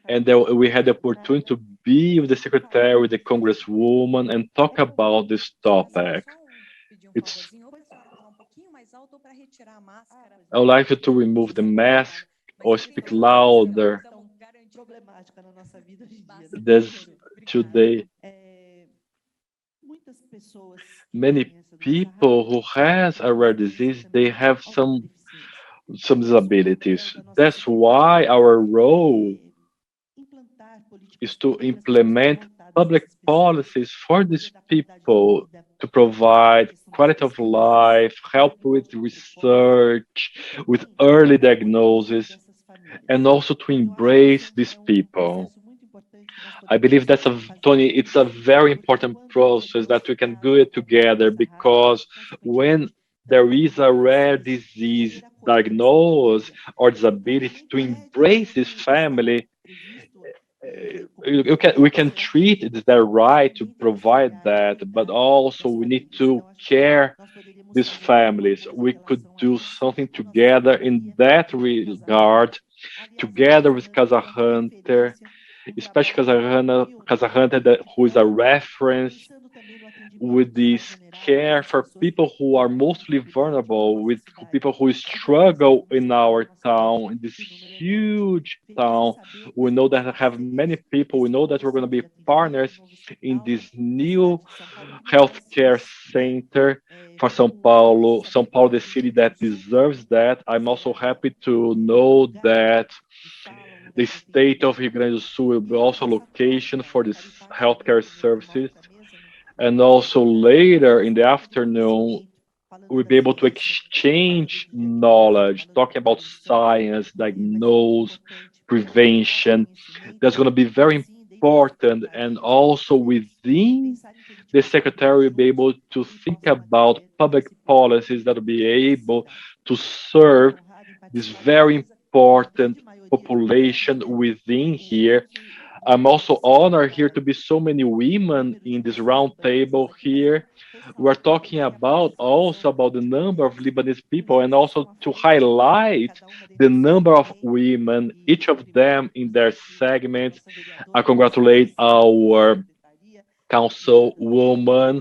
And then we had the opportunity to be with the secretary, with the congresswoman, and talk about this topic. It's I would like you to remove the mask or speak louder. There's today many people who has a rare disease, they have some disabilities. That's why our role is to implement public policies for these people, to provide quality of life, help with research, with early diagnosis, and also to embrace these people. I believe Tony, it's a very important process that we can do it together because when there is a rare disease diagnosed or disability, to embrace this family, we can treat it, it's their right to provide that, but also we need to care these families. We could do something together in that regard, together with Casa Hunter, especially Casa Hunter who is a reference with this care for people who are mostly vulnerable, with people who struggle in our town, in this huge town. We know that I have many people. We know that we're going to be partners in this new healthcare center for São Paulo. São Paulo, the city that deserves that. I'm also happy to know that the state of Rio Grande do Sul will be also a location for these healthcare services. And also later in the afternoon, we'll be able to exchange knowledge, talking about science, diagnose, prevention. That's going to be very important. And also within the secretary will be able to think about public policies that will be able to serve this very important population within here. I'm also honored here to be so many women in this round table here. We're talking about also about the number of Lebanese people and also to highlight the number of women, each of them in their segments. I congratulate our councilwoman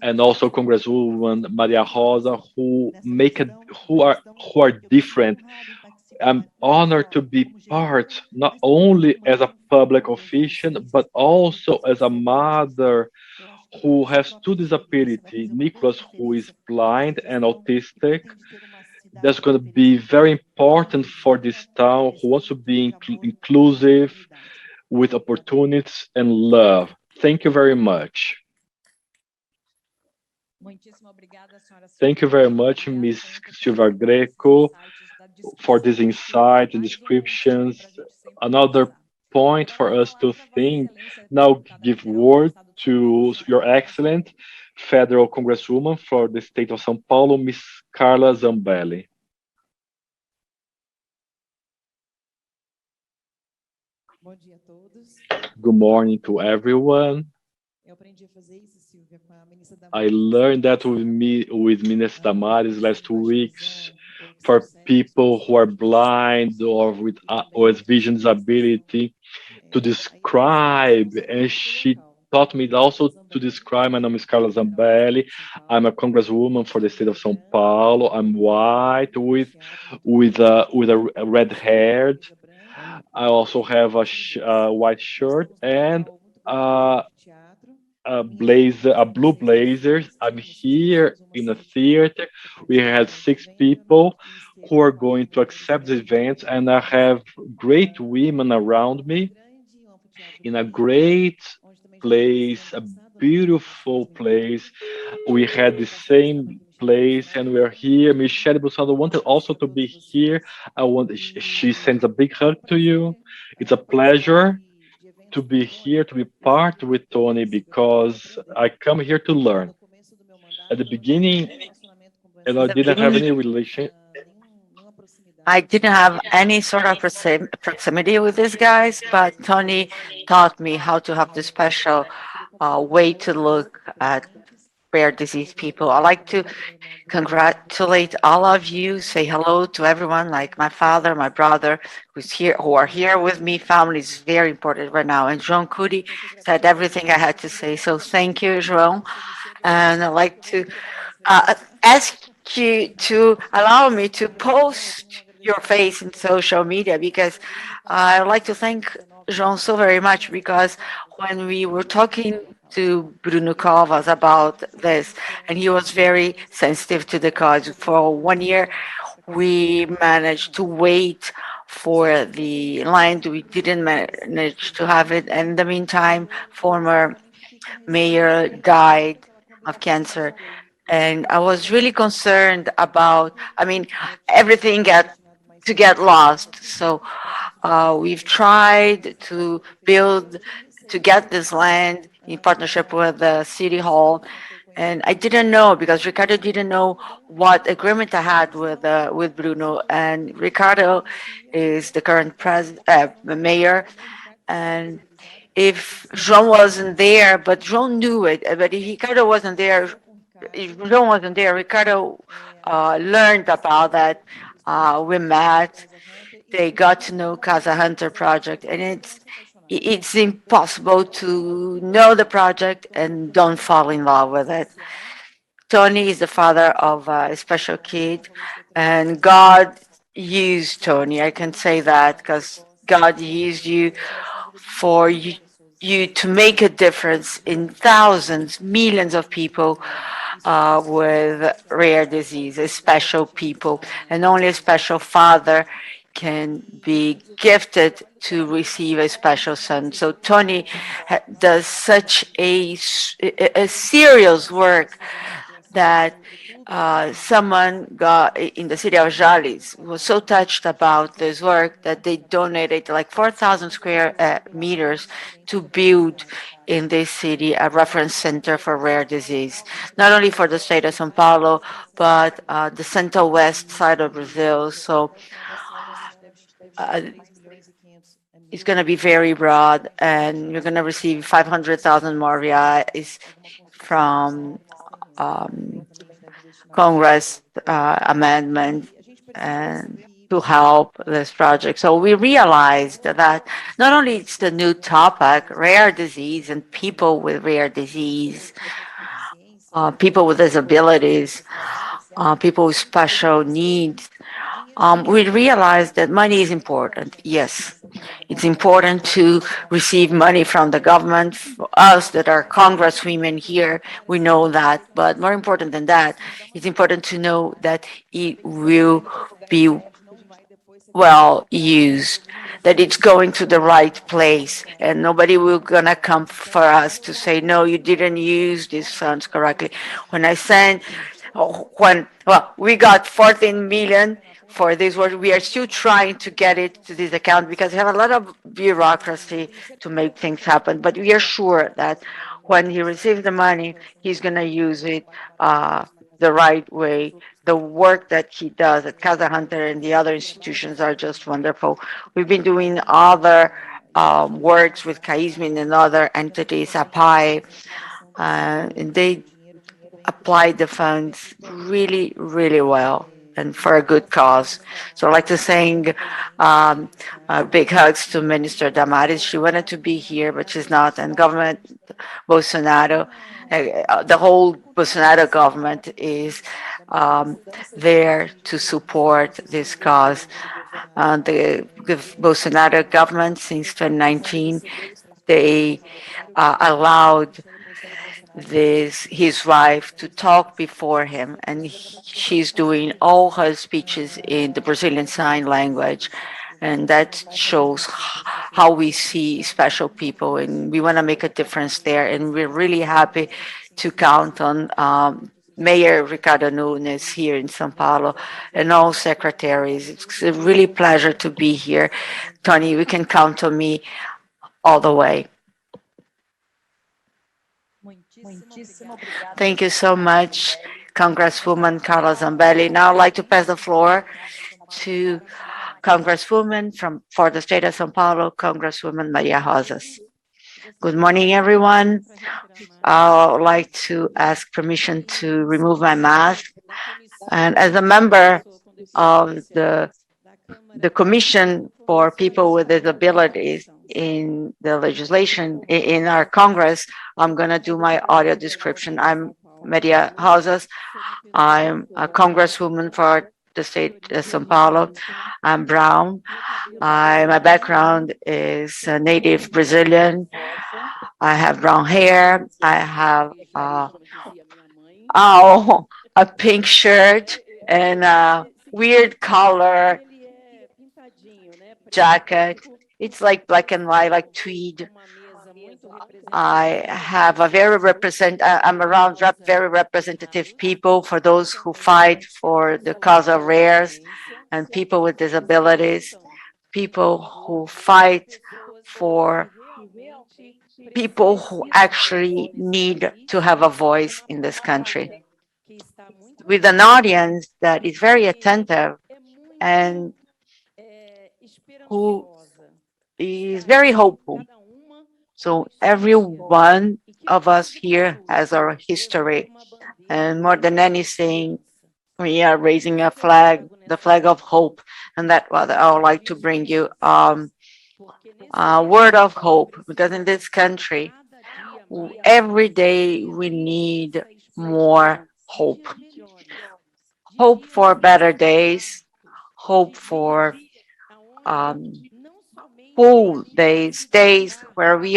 and also Congresswoman Maria Rosa who are different. I'm honored to be part, not only as a public official, but also as a mother who has two disabilities. Nicholas, who is blind and autistic. That's going to be very important for this town who wants to be inclusive with opportunities and love. Thank you very much. Thank you very much, Ms. Silva Greco, for this insight and descriptions. Another point for us to think. Now give word to your excellent federal congresswoman for the state of São Paulo, Ms. Carla Zambelli. Good morning to everyone. I learned that with Minister Damares last 2 weeks for people who are blind or with vision disability to describe, and she taught me also to describe. My name is Carla Zambelli. I'm a congresswoman for the state of São Paulo. I'm white with a red hair. I also have a white shirt and a blue blazer. I'm here in a theater. We have 6 people who are going to accept the event, and I have great women around me in a great place, a beautiful place. We had the same place, and we're here. Michelle Busado wanted also to be here. She sends a big hug to you. It's a pleasure to be here, to be part with Tony, because I come here to learn. At the beginning, and I didn't have any relation. I didn't have any sort of proximity with these guys, but Tony taught me how to have this special way to look at rare disease people. I'd like to congratulate all of you, say hello to everyone, like my father, my brother, who are here with me. Family is very important right now. And João Cudi said everything I had to say. So thank you, João. And I'd like to ask you to allow me to post your face in social media, because I'd like to thank João so very much, because when we were talking to Bruno Covas about this, and he was very sensitive to the cause. For 1 year, we managed to wait for the line. We didn't manage to have it. And in the meantime, former mayor died of cancer. And I was really concerned about, everything got lost. So we've tried to get this land in partnership with the City Hall. And I didn't know because Ricardo didn't know what agreement I had with Bruno. And Ricardo is the current mayor. And if João wasn't there, but João knew it, but if Ricardo wasn't there, if João wasn't there, Ricardo learned about that. We met. They got to know Casa Hunter project, and it's impossible to know the project and don't fall in love with it. Tony is the father of a special kid, and God used Tony. I can say that because God used you for you to make a difference in thousands, millions of people with rare diseases, special people, and only a special father can be gifted to receive a special son. So Tony does such a serious work that someone got in the city of Jales was so touched about this work that they donated like 4,000 square meters to build in this city a reference center for rare disease, not only for the state of São Paulo, but the central west side of Brazil. So it's going to be very broad, and you're going to receive 500,000 more reais from Congress amendment and to help this project. So we realized that not only it's the new topic, rare disease and people with rare disease, people with disabilities, people with special needs, we realized that money is important. Yes, it's important to receive money from the government. For us that are congresswomen here, we know that. But more important than that, it's important to know that it will be well used, that it's going to the right place, and nobody will gonna come for us to say, no, you didn't use these funds correctly. When I sent, we got 14 million for this work. We are still trying to get it to this account because we have a lot of bureaucracy to make things happen. But we are sure that when he receives the money, he's going to use it the right way. The work that he does at Casa Hunter and the other institutions are just wonderful. We've been doing other works with Caismin and other entities, APAI, and they applied the funds really, really well and for a good cause. So I'd like to sing big hugs to Minister Damares. She wanted to be here, but she's not. And government Bolsonaro, the whole Bolsonaro government is there to support this cause. The Bolsonaro government since 2019, they allowed his wife to talk before him, and she's doing all her speeches in the Brazilian Sign Language, and that shows how we see special people, and we want to make a difference there, and we're really happy to count on Mayor Ricardo Nunes here in São Paulo and all secretaries. It's a really pleasure to be here. Tony, you can count on me all the way. Thank you so much, Congresswoman Carla Zambelli. Now I'd like to pass the floor to Congresswoman for the state of São Paulo, Congresswoman Maria Rosas. Good morning, everyone. I would like to ask permission to remove my mask. And as a member of the Commission for People with Disabilities in the legislation in our Congress, I'm going to do my audio description. I'm Maria Rosas. I'm a congresswoman for the state of São Paulo. I'm brown. My background is native Brazilian. I have brown hair. I have a pink shirt and a weird color jacket. It's like black and white, like tweed. I have a I'm around very representative people for those who fight for the cause of rares and people with disabilities, people who fight for people who actually need to have a voice in this country, with an audience that is very attentive and who is very hopeful. So every one of us here has our history, and more than anything, we are raising a flag, the flag of hope, and that's what I would like to bring you, a word of hope, because in this country, every day we need more hope. Hope for better days, hope for um, full days, days where we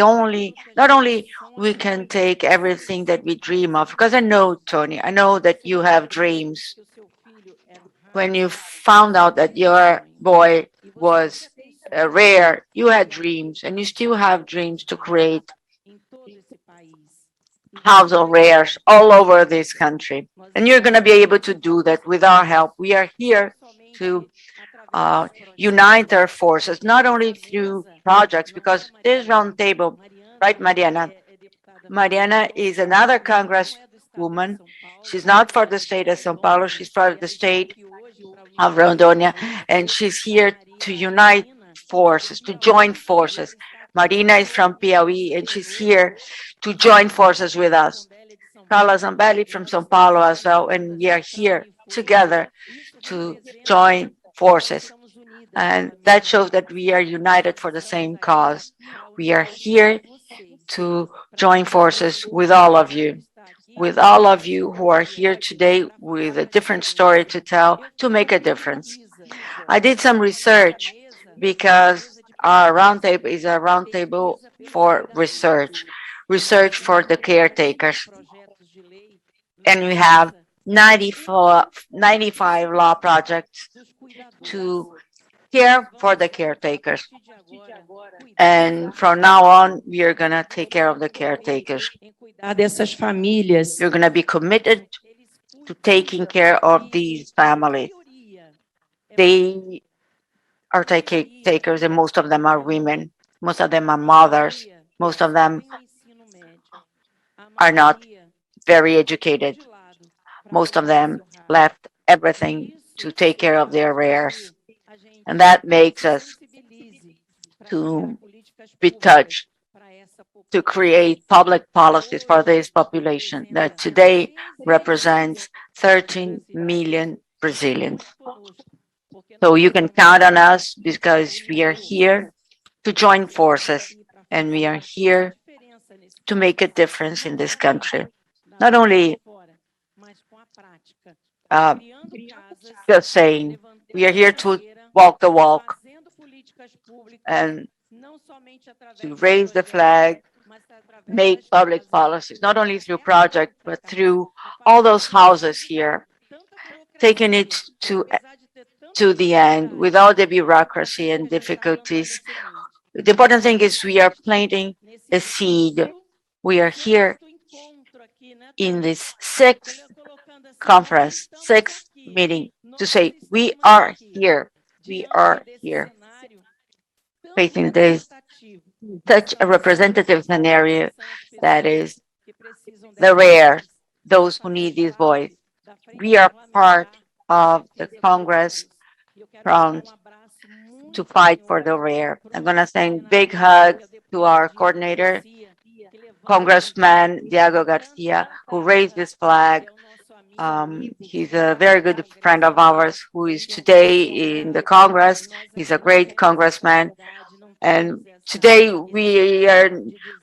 not only we can take everything that we dream of, because I know, Tony, I know that you have dreams. When you found out that your boy was rare, you had dreams, and you still have dreams to create house of rares all over this country. And you're going to be able to do that with our help. We are here to unite our forces, not only through projects, because this roundtable, right, Mariana? Mariana is another congresswoman. She's not for the state of São Paulo, she's for the state of Rondônia, and she's here to unite forces, to join forces. Marina is from Piauí, and she's here to join forces with us. Carla Zambelli from São Paulo as well, and we are here together to join forces. And that shows that we are united for the same cause. We are here to join forces with all of you who are here today with a different story to tell, to make a difference. I did some research because our roundtable is a roundtable for research for the caretakers. And we have 95 law projects to care for the caretakers. And from now on, we are going to take care of the caretakers. You're going to be committed to taking care of these families. They are takers, and most of them are women. Most of them are mothers. Most of them are not very educated. Most of them left everything to take care of their rares. And that makes us to be touched to create public policies for this population that today represents 13 million Brazilians. So you can count on us because we are here to join forces, and we are here to make a difference in this country. Not only just saying, we are here to walk the walk and to raise the flag, make public policies, not only through projects, but through all those houses here, taking it to the end with all the bureaucracy and difficulties. The important thing is we are planting a seed. We are here in this sixth conference, sixth meeting to say we are here. We are here facing this such a representative scenario that is the rare, those who need this voice. We are part of the Congress front to fight for the rare. I'm going to send big hugs to our coordinator, Congressman Diego Garcia, who raised this flag. He's a very good friend of ours who is today in the Congress. He's a great congressman. And today we are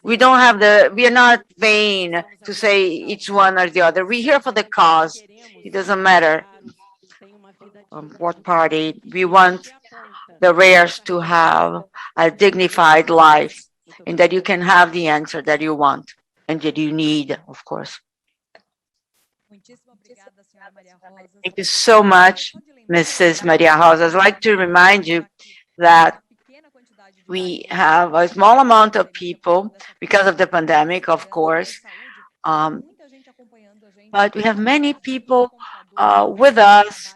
not vain to say it's one or the other. We're here for the cause. It doesn't matter what party. We want the rares to have a dignified life, and that you can have the answer that you want and that you need, of course. Thank you so much, Mrs. Maria Rosa. I'd like to remind you that we have a small amount of people because of the pandemic, of course, but we have many people with us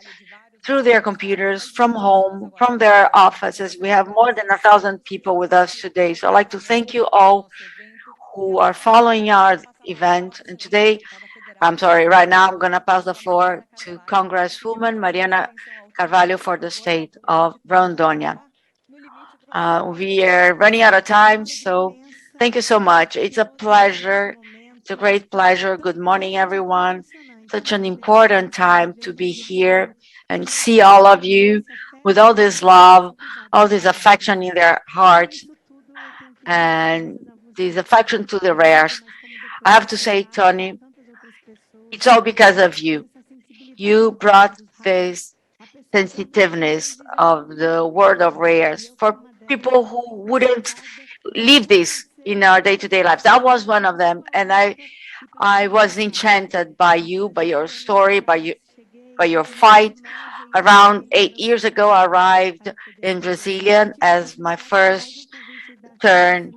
through their computers, from home, from their offices. We have more than 1,000 people with us today. So I'd like to thank you all who are following our event. And today, right now I'm going to pass the floor to Congresswoman Mariana Carvalho for the state of Rondônia. We are running out of time, so thank you so much. It's a pleasure. It's a great pleasure. Good morning, everyone. Such an important time to be here and see all of you with all this love, all this affection in their hearts, and this affection to the rares. I have to say, Tony, it's all because of you. You brought this sensitiveness of the world of rares for people who wouldn't live this in our day-to-day lives. I was one of them, and I was enchanted by you, by your story, by your fight. Around 8 years ago, I arrived in Brasilia as my first turn.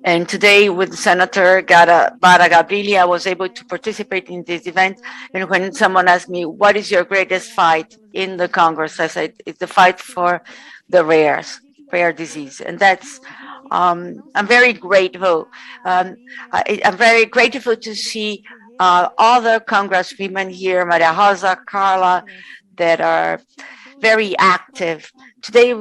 And today with Senator Bara Gabrilli, I was able to participate in this event. And when someone asked me, what is your greatest fight in the Congress? I said, it's the fight for the rare disease. And that's, I'm very grateful. I'm very grateful to see other congresswomen here, Maria Rosa, Carla, that are very active. Today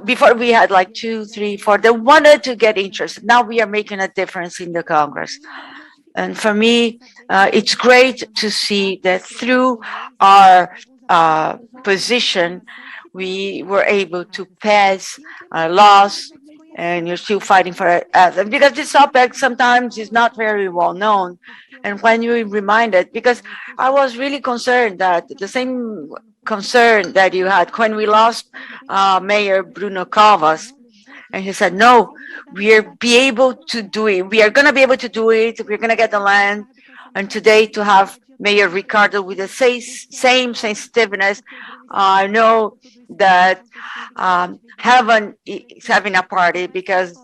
before we had like 2, 3, 4, they wanted to get interested. Now we are making a difference in the Congress. And for me, it's great to see that through our position, we were able to pass laws, and you're still fighting for it. Because this topic sometimes is not very well known. And when you reminded, because I was really concerned that the same concern that you had when we lost Mayor Bruno Covas, and he said, no, we'll be able to do it. We are going to be able to do it. We're going to get the land. And today to have Mayor Ricardo with the same sensitiveness, I know that heaven is having a party because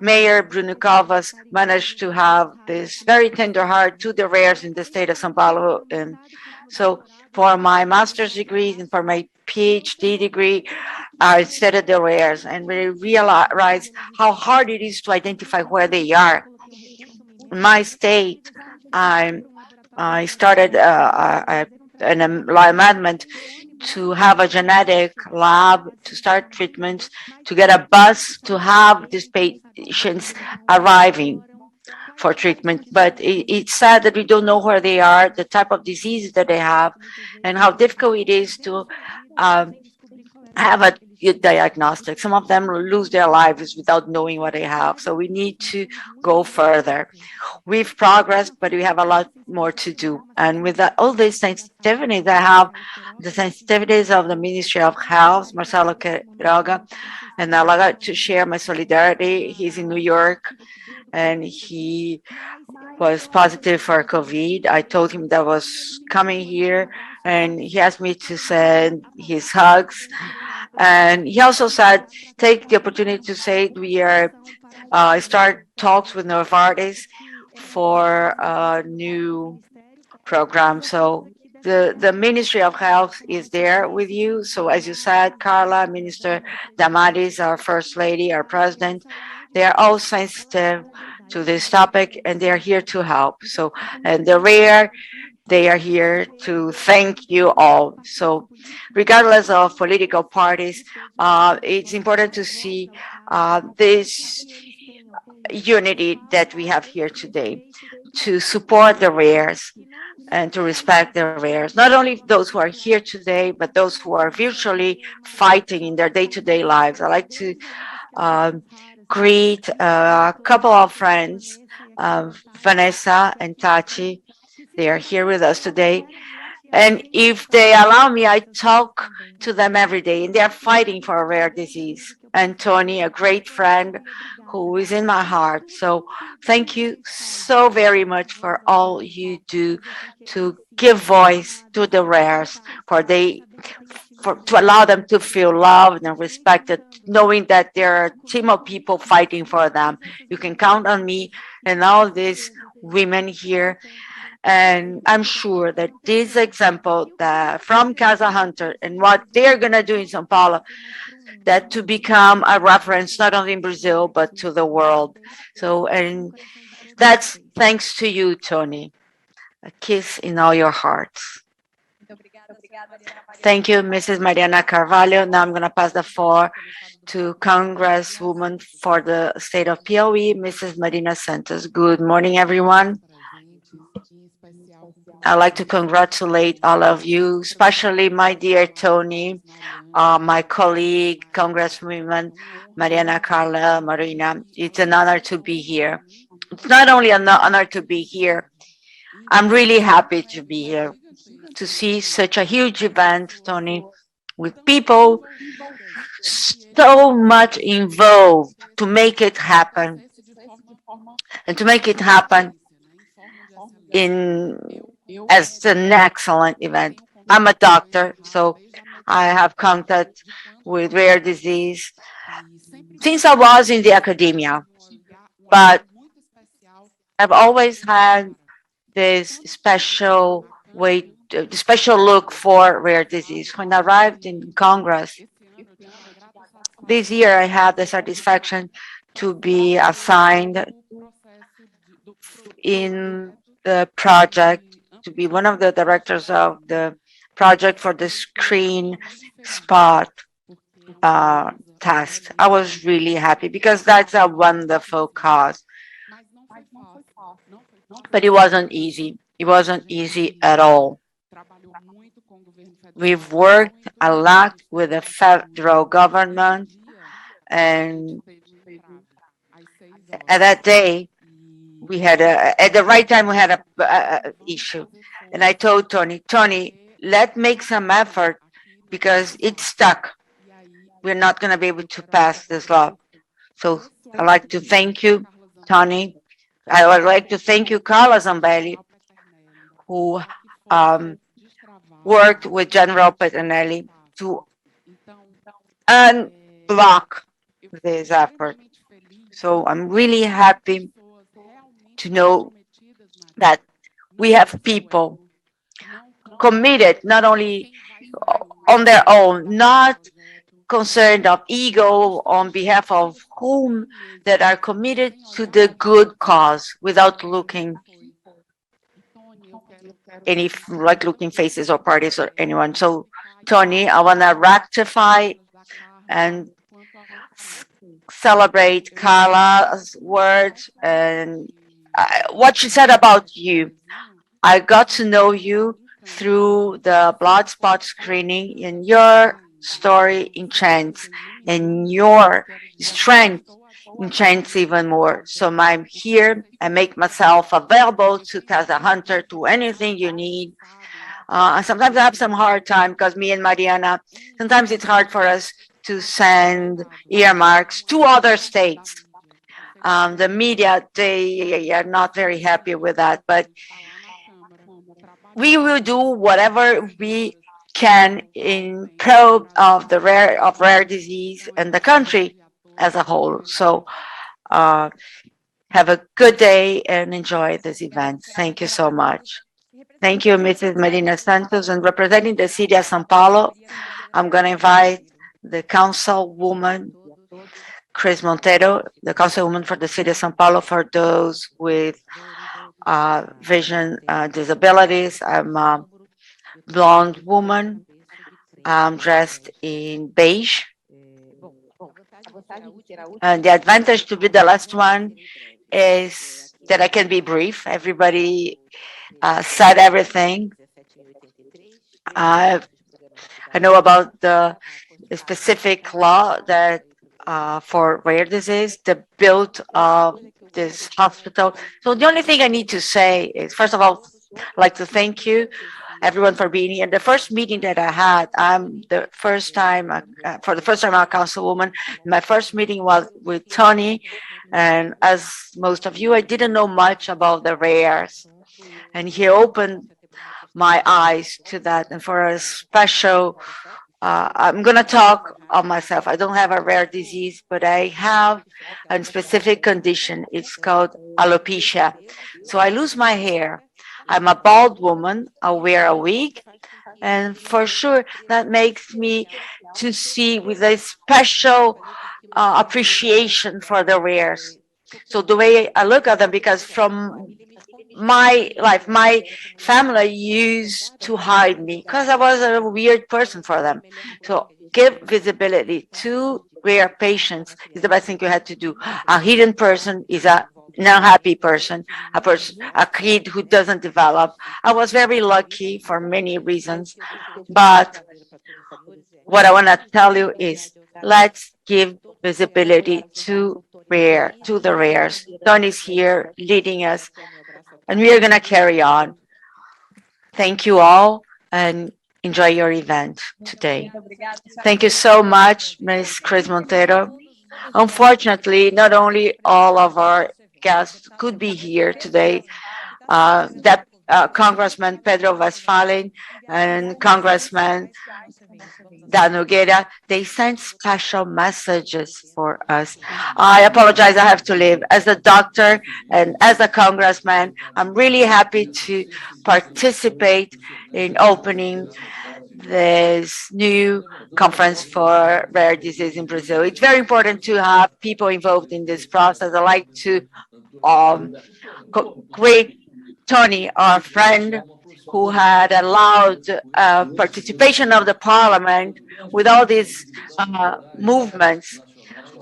Mayor Bruno Covas managed to have this very tender heart to the rares in the state of São Paulo. And so for my master's degree and for my PhD degree, I studied the rares and really realized how hard it is to identify where they are. In my state, I started an amendment to have a genetic lab to start treatments, to get a bus to have these patients arriving for treatment. But it's sad that we don't know where they are, the type of diseases that they have, and how difficult it is to have a good diagnostic. Some of them lose their lives without knowing what they have. So we need to go further. We've progressed, but we have a lot more to do. And with all these sensitivities, I have the sensitivities of the Ministry of Health, Marcelo Quiroga, and I'd like to share my solidarity. He's in New York, and he was positive for COVID. I told him that I was coming here, and he asked me to send his hugs. And he also said, take the opportunity to say we are start talks with Novartis for a new program. So the Ministry of Health is there with you. So as you said, Carla, Minister Damaris, our First Lady, our President, they are all sensitive to this topic and they are here to help. So, and the rare, they are here to thank you all. So regardless of political parties, it's important to see this unity that we have here today to support the rares and to respect the rares, not only those who are here today, but those who are virtually fighting in their day-to-day lives. I like to greet a couple of friends, Vanessa and Tachi. They are here with us today. And if they allow me, I talk to them every day, and they are fighting for a rare disease. And Tony, a great friend who is in my heart. So thank you so very much for all you do to give voice to the rares, to allow them to feel loved and respected, knowing that there are a team of people fighting for them. You can count on me and all these women here And I'm sure that this example that from Casa Hunter and what they're going to do in São Paulo, that to become a reference not only in Brazil, but to the world. So, and that's thanks to you, Tony. A kiss in all your hearts. Thank you, Mrs. Mariana Carvalho. Now I'm going to pass the floor to Congresswoman for the state of POE, Mrs. Marina Santos. Good morning, everyone. I'd like to congratulate all of you, especially my dear Tony, my colleague, Congresswoman Mariana Carla Marina. It's an honor to be here. It's not only an honor to be here, I'm really happy to be here, to see such a huge event, Tony, with people so much involved to make it happen, and to make it happen as an excellent event. I'm a doctor, so I have contact with rare disease since I was in the academia, but I've always had this special look for rare disease. When I arrived in Congress this year, I had the satisfaction to be assigned in the project, to be one of the directors of the project for the screen spot test. I was really happy because that's a wonderful cause. But it wasn't easy. It wasn't easy at all. We've worked a lot with the federal government, and at that day, we had at the right time, we had a issue. And I told Tony, let's make some effort because it's stuck. We're not going to be able to pass this law. So I'd like to thank you, Tony. I would like to thank you, Carla Zambelli, who worked with General Petronelli to unblock this effort. So I'm really happy to know that we have people committed not only on their own, not concerned of ego on behalf of whom, that are committed to the good cause without looking looking faces or parties or anyone. So Tony, I want to rectify and celebrate Carla's words and what she said about you. I got to know you through the blood spot screening, and your story enchants, and your strength enchants even more. So I'm here. I make myself available to Casa Hunter, to anything you need. Sometimes I have some hard time because me and Mariana, sometimes it's hard for us to send earmarks to other states. The media, they are not very happy with that, but we will do whatever we can in pro of the rare disease and the country as a whole. So have a good day and enjoy this event. Thank you so much. Thank you, Mrs. Marina Santos. And representing the city of São Paulo, I'm going to invite the councilwoman, Chris Monteiro, the councilwoman for the city of São Paulo, for those with vision disabilities. I'm a blonde woman. I'm dressed in beige. And the advantage to be the last one is that I can be brief. Everybody said everything. I know about the specific law that for rare disease, the build of this hospital. So the only thing I need to say is, first of all, I'd like to thank you, everyone, for being here. The first meeting that I had, I'm the first time, for the first time, I'm a councilwoman. My first meeting was with Tony, and as most of you, I didn't know much about the rares, and he opened my eyes to that. And for a special, I'm going to talk of myself. I don't have a rare disease, but I have a specific condition. It's called alopecia. So I lose my hair. I'm a bald woman. I wear a wig. And for sure, that makes me to see with a special appreciation for the rares. So the way I look at them, because from my life, my family used to hide me because I was a weird person for them. So give visibility to rare patients is the best thing you had to do. A hidden person is a unhappy person, a kid who doesn't develop. I was very lucky for many reasons, but what I want to tell you is let's give visibility to the rares. Tony's here leading us, and we are going to carry on. Thank you all, and enjoy your event today. Thank you so much, Ms. Chris Montero. Unfortunately, not only all of our guests could be here today, that Congressman Pedro Westphalen and Congressman Dan Nogueira, they sent special messages for us. I apologize, I have to leave. As a doctor and as a congressman, I'm really happy to participate in opening this new conference for rare disease in Brazil. It's very important to have people involved in this process. I like to greet Tony, our friend, who had allowed participation of the parliament with all these movements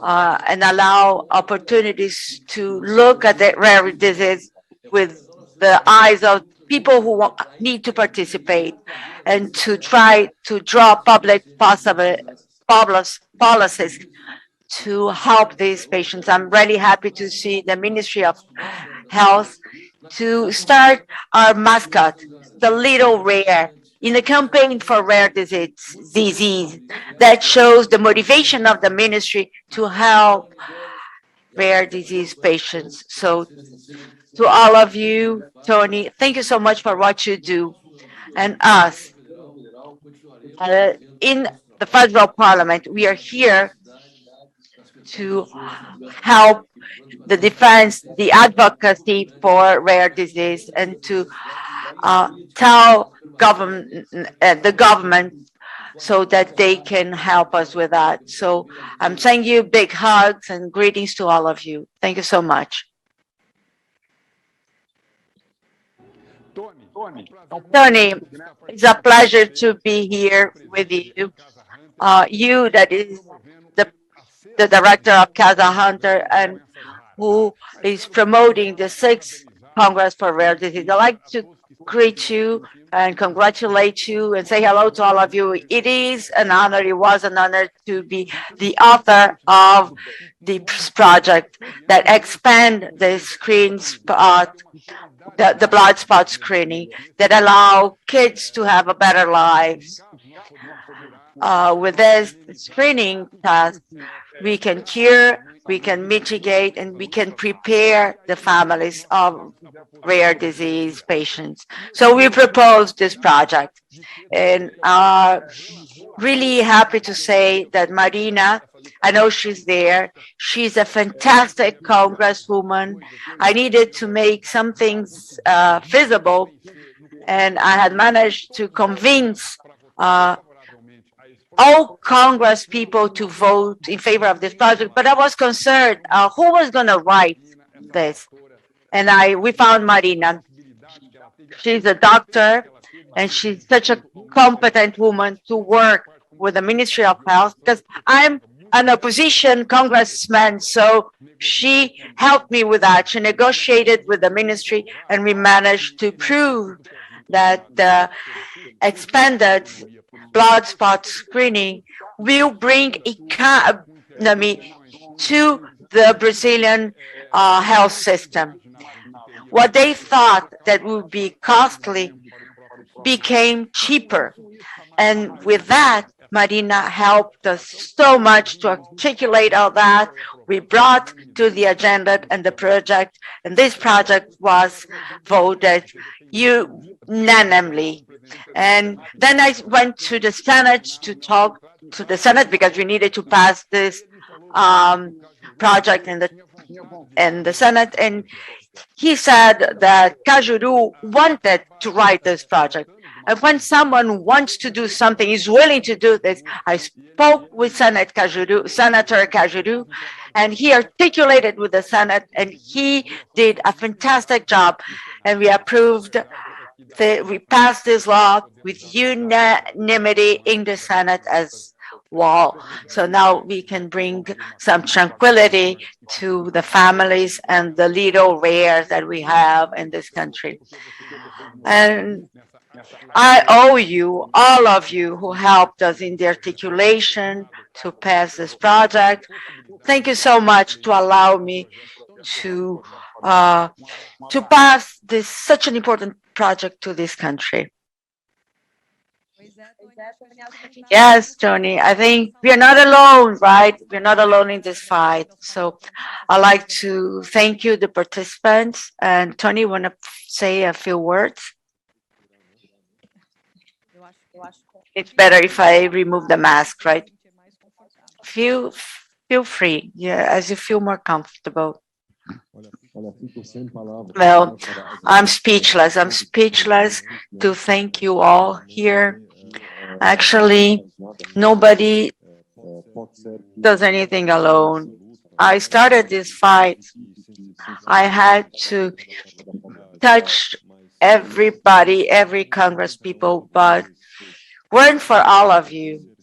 and allow opportunities to look at the rare disease with the eyes of people who need to participate and to try to draw public policies to help these patients. I'm really happy to see the Ministry of Health to start our mascot, the little rare, in a campaign for rare disease that shows the motivation of the ministry to help rare disease patients. So to all of you, Tony, thank you so much for what you do. And us, in the federal parliament, we are here to help the defense, the advocacy for rare disease, and to tell the government so that they can help us with that. So I'm sending you big hugs and greetings to all of you. Thank you so much. Tony, it's a pleasure to be here with you. You that is the director of Casa Hunter and who is promoting the 6th Congress for Rare Disease. I'd like to greet you and congratulate you and say hello to all of you. It is an honor, it was an honor to be the author of this project that expand the screen spot, the blood spot screening that allow kids to have a better lives. With this screening test, we can cure, we can mitigate, and we can prepare the families of rare disease patients. So we proposed this project, and really happy to say that Marina, I know she's there. She's a fantastic congresswoman. I needed to make some things visible, and I had managed to convince all Congress people to vote in favor of this project, but I was concerned who was going to write this. And we found Marina. She's a doctor, and she's such a competent woman to work with the Ministry of Health, because I'm an opposition congressman, so she helped me with that. She negotiated with the ministry, and we managed to prove that the expanded blood spot screening will bring economy to the Brazilian health system. What they thought that would be costly became cheaper. And with that, Marina helped us so much to articulate all that. We brought to the agenda and the project, and this project was voted unanimously. And then I went to the Senate to talk to the Senate because we needed to pass this project in the Senate. And he said that Cajuru wanted to write this project. And when someone wants to do something, is willing to do this, I spoke with Senator Cajuru, and he articulated with the Senate, and he did a fantastic job. And we approved, we passed this law with unanimity in the Senate as well. So now we can bring some tranquility to the families and the little rares that we have in this country. And I owe you, all of you who helped us in the articulation to pass this project. Thank you so much to allow me to pass this such an important project to this country. Yes, Tony, I think we are not alone, right? We're not alone in this fight. So I'd like to thank you, the participants. And Tony, want to say a few words? It's better if I remove the mask, right? Feel free, yeah, as you feel more comfortable. Well, I'm speechless. I'm speechless to thank you all here. Actually, nobody does anything alone. I started this fight. I had to touch everybody, every Congress people, but weren't for all of you.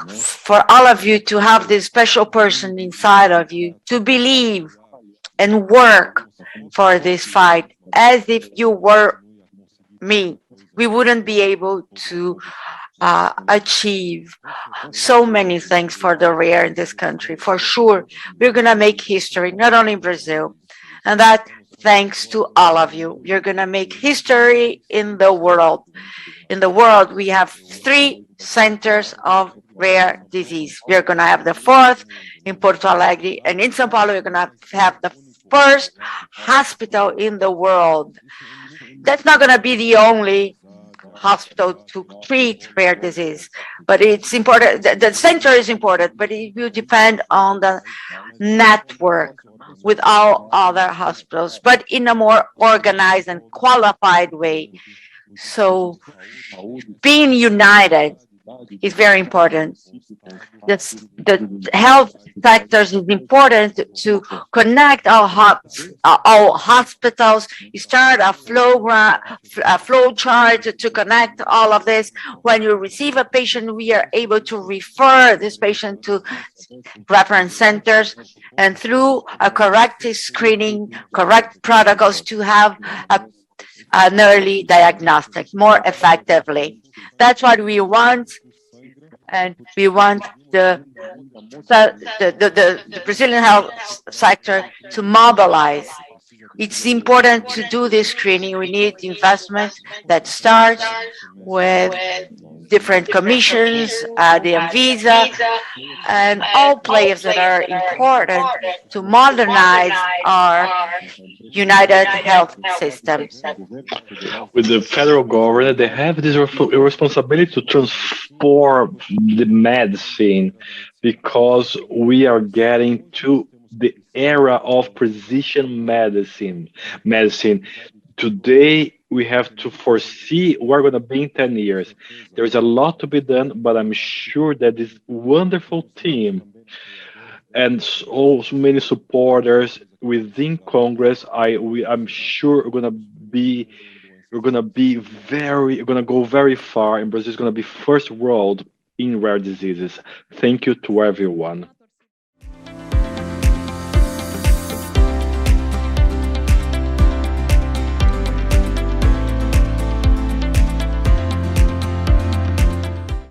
For all of you to have this special person inside of you, to believe and work for this fight as if you were me. We wouldn't be able to achieve so many things for the rare in this country. For sure, we're going to make history, not only in Brazil, and that thanks to all of you. You're going to make history in the world. In the world, we have 3 centers of rare disease. We're going to have the 4th in Porto Alegre, and in São Paulo, we're going to have the first hospital in the world. That's not going to be the only hospital to treat rare disease, but it's important. The center is important, but it will depend on the network with all other hospitals, but in a more organized and qualified way. So being united is very important. The health sectors is important to connect all hospitals, start a flow chart to connect all of this. When you receive a patient, we are able to refer this patient to reference centers, and through a correct screening, correct protocols to have an early diagnostic more effectively. That's what we want, and we want the Brazilian health sector to mobilize. It's important to do this screening. We need investment that starts with different commissions, the Anvisa, and all players that are important to modernize our united health systems. With the federal government, they have this responsibility to transform the medicine, because we are getting to the era of precision medicine. Today, we have to foresee where we're going to be in 10 years. There's a lot to be done, but I'm sure that this wonderful team and so many supporters within Congress, I'm sure we're going to go very far, and Brazil is going to be first world in rare diseases. Thank you to everyone.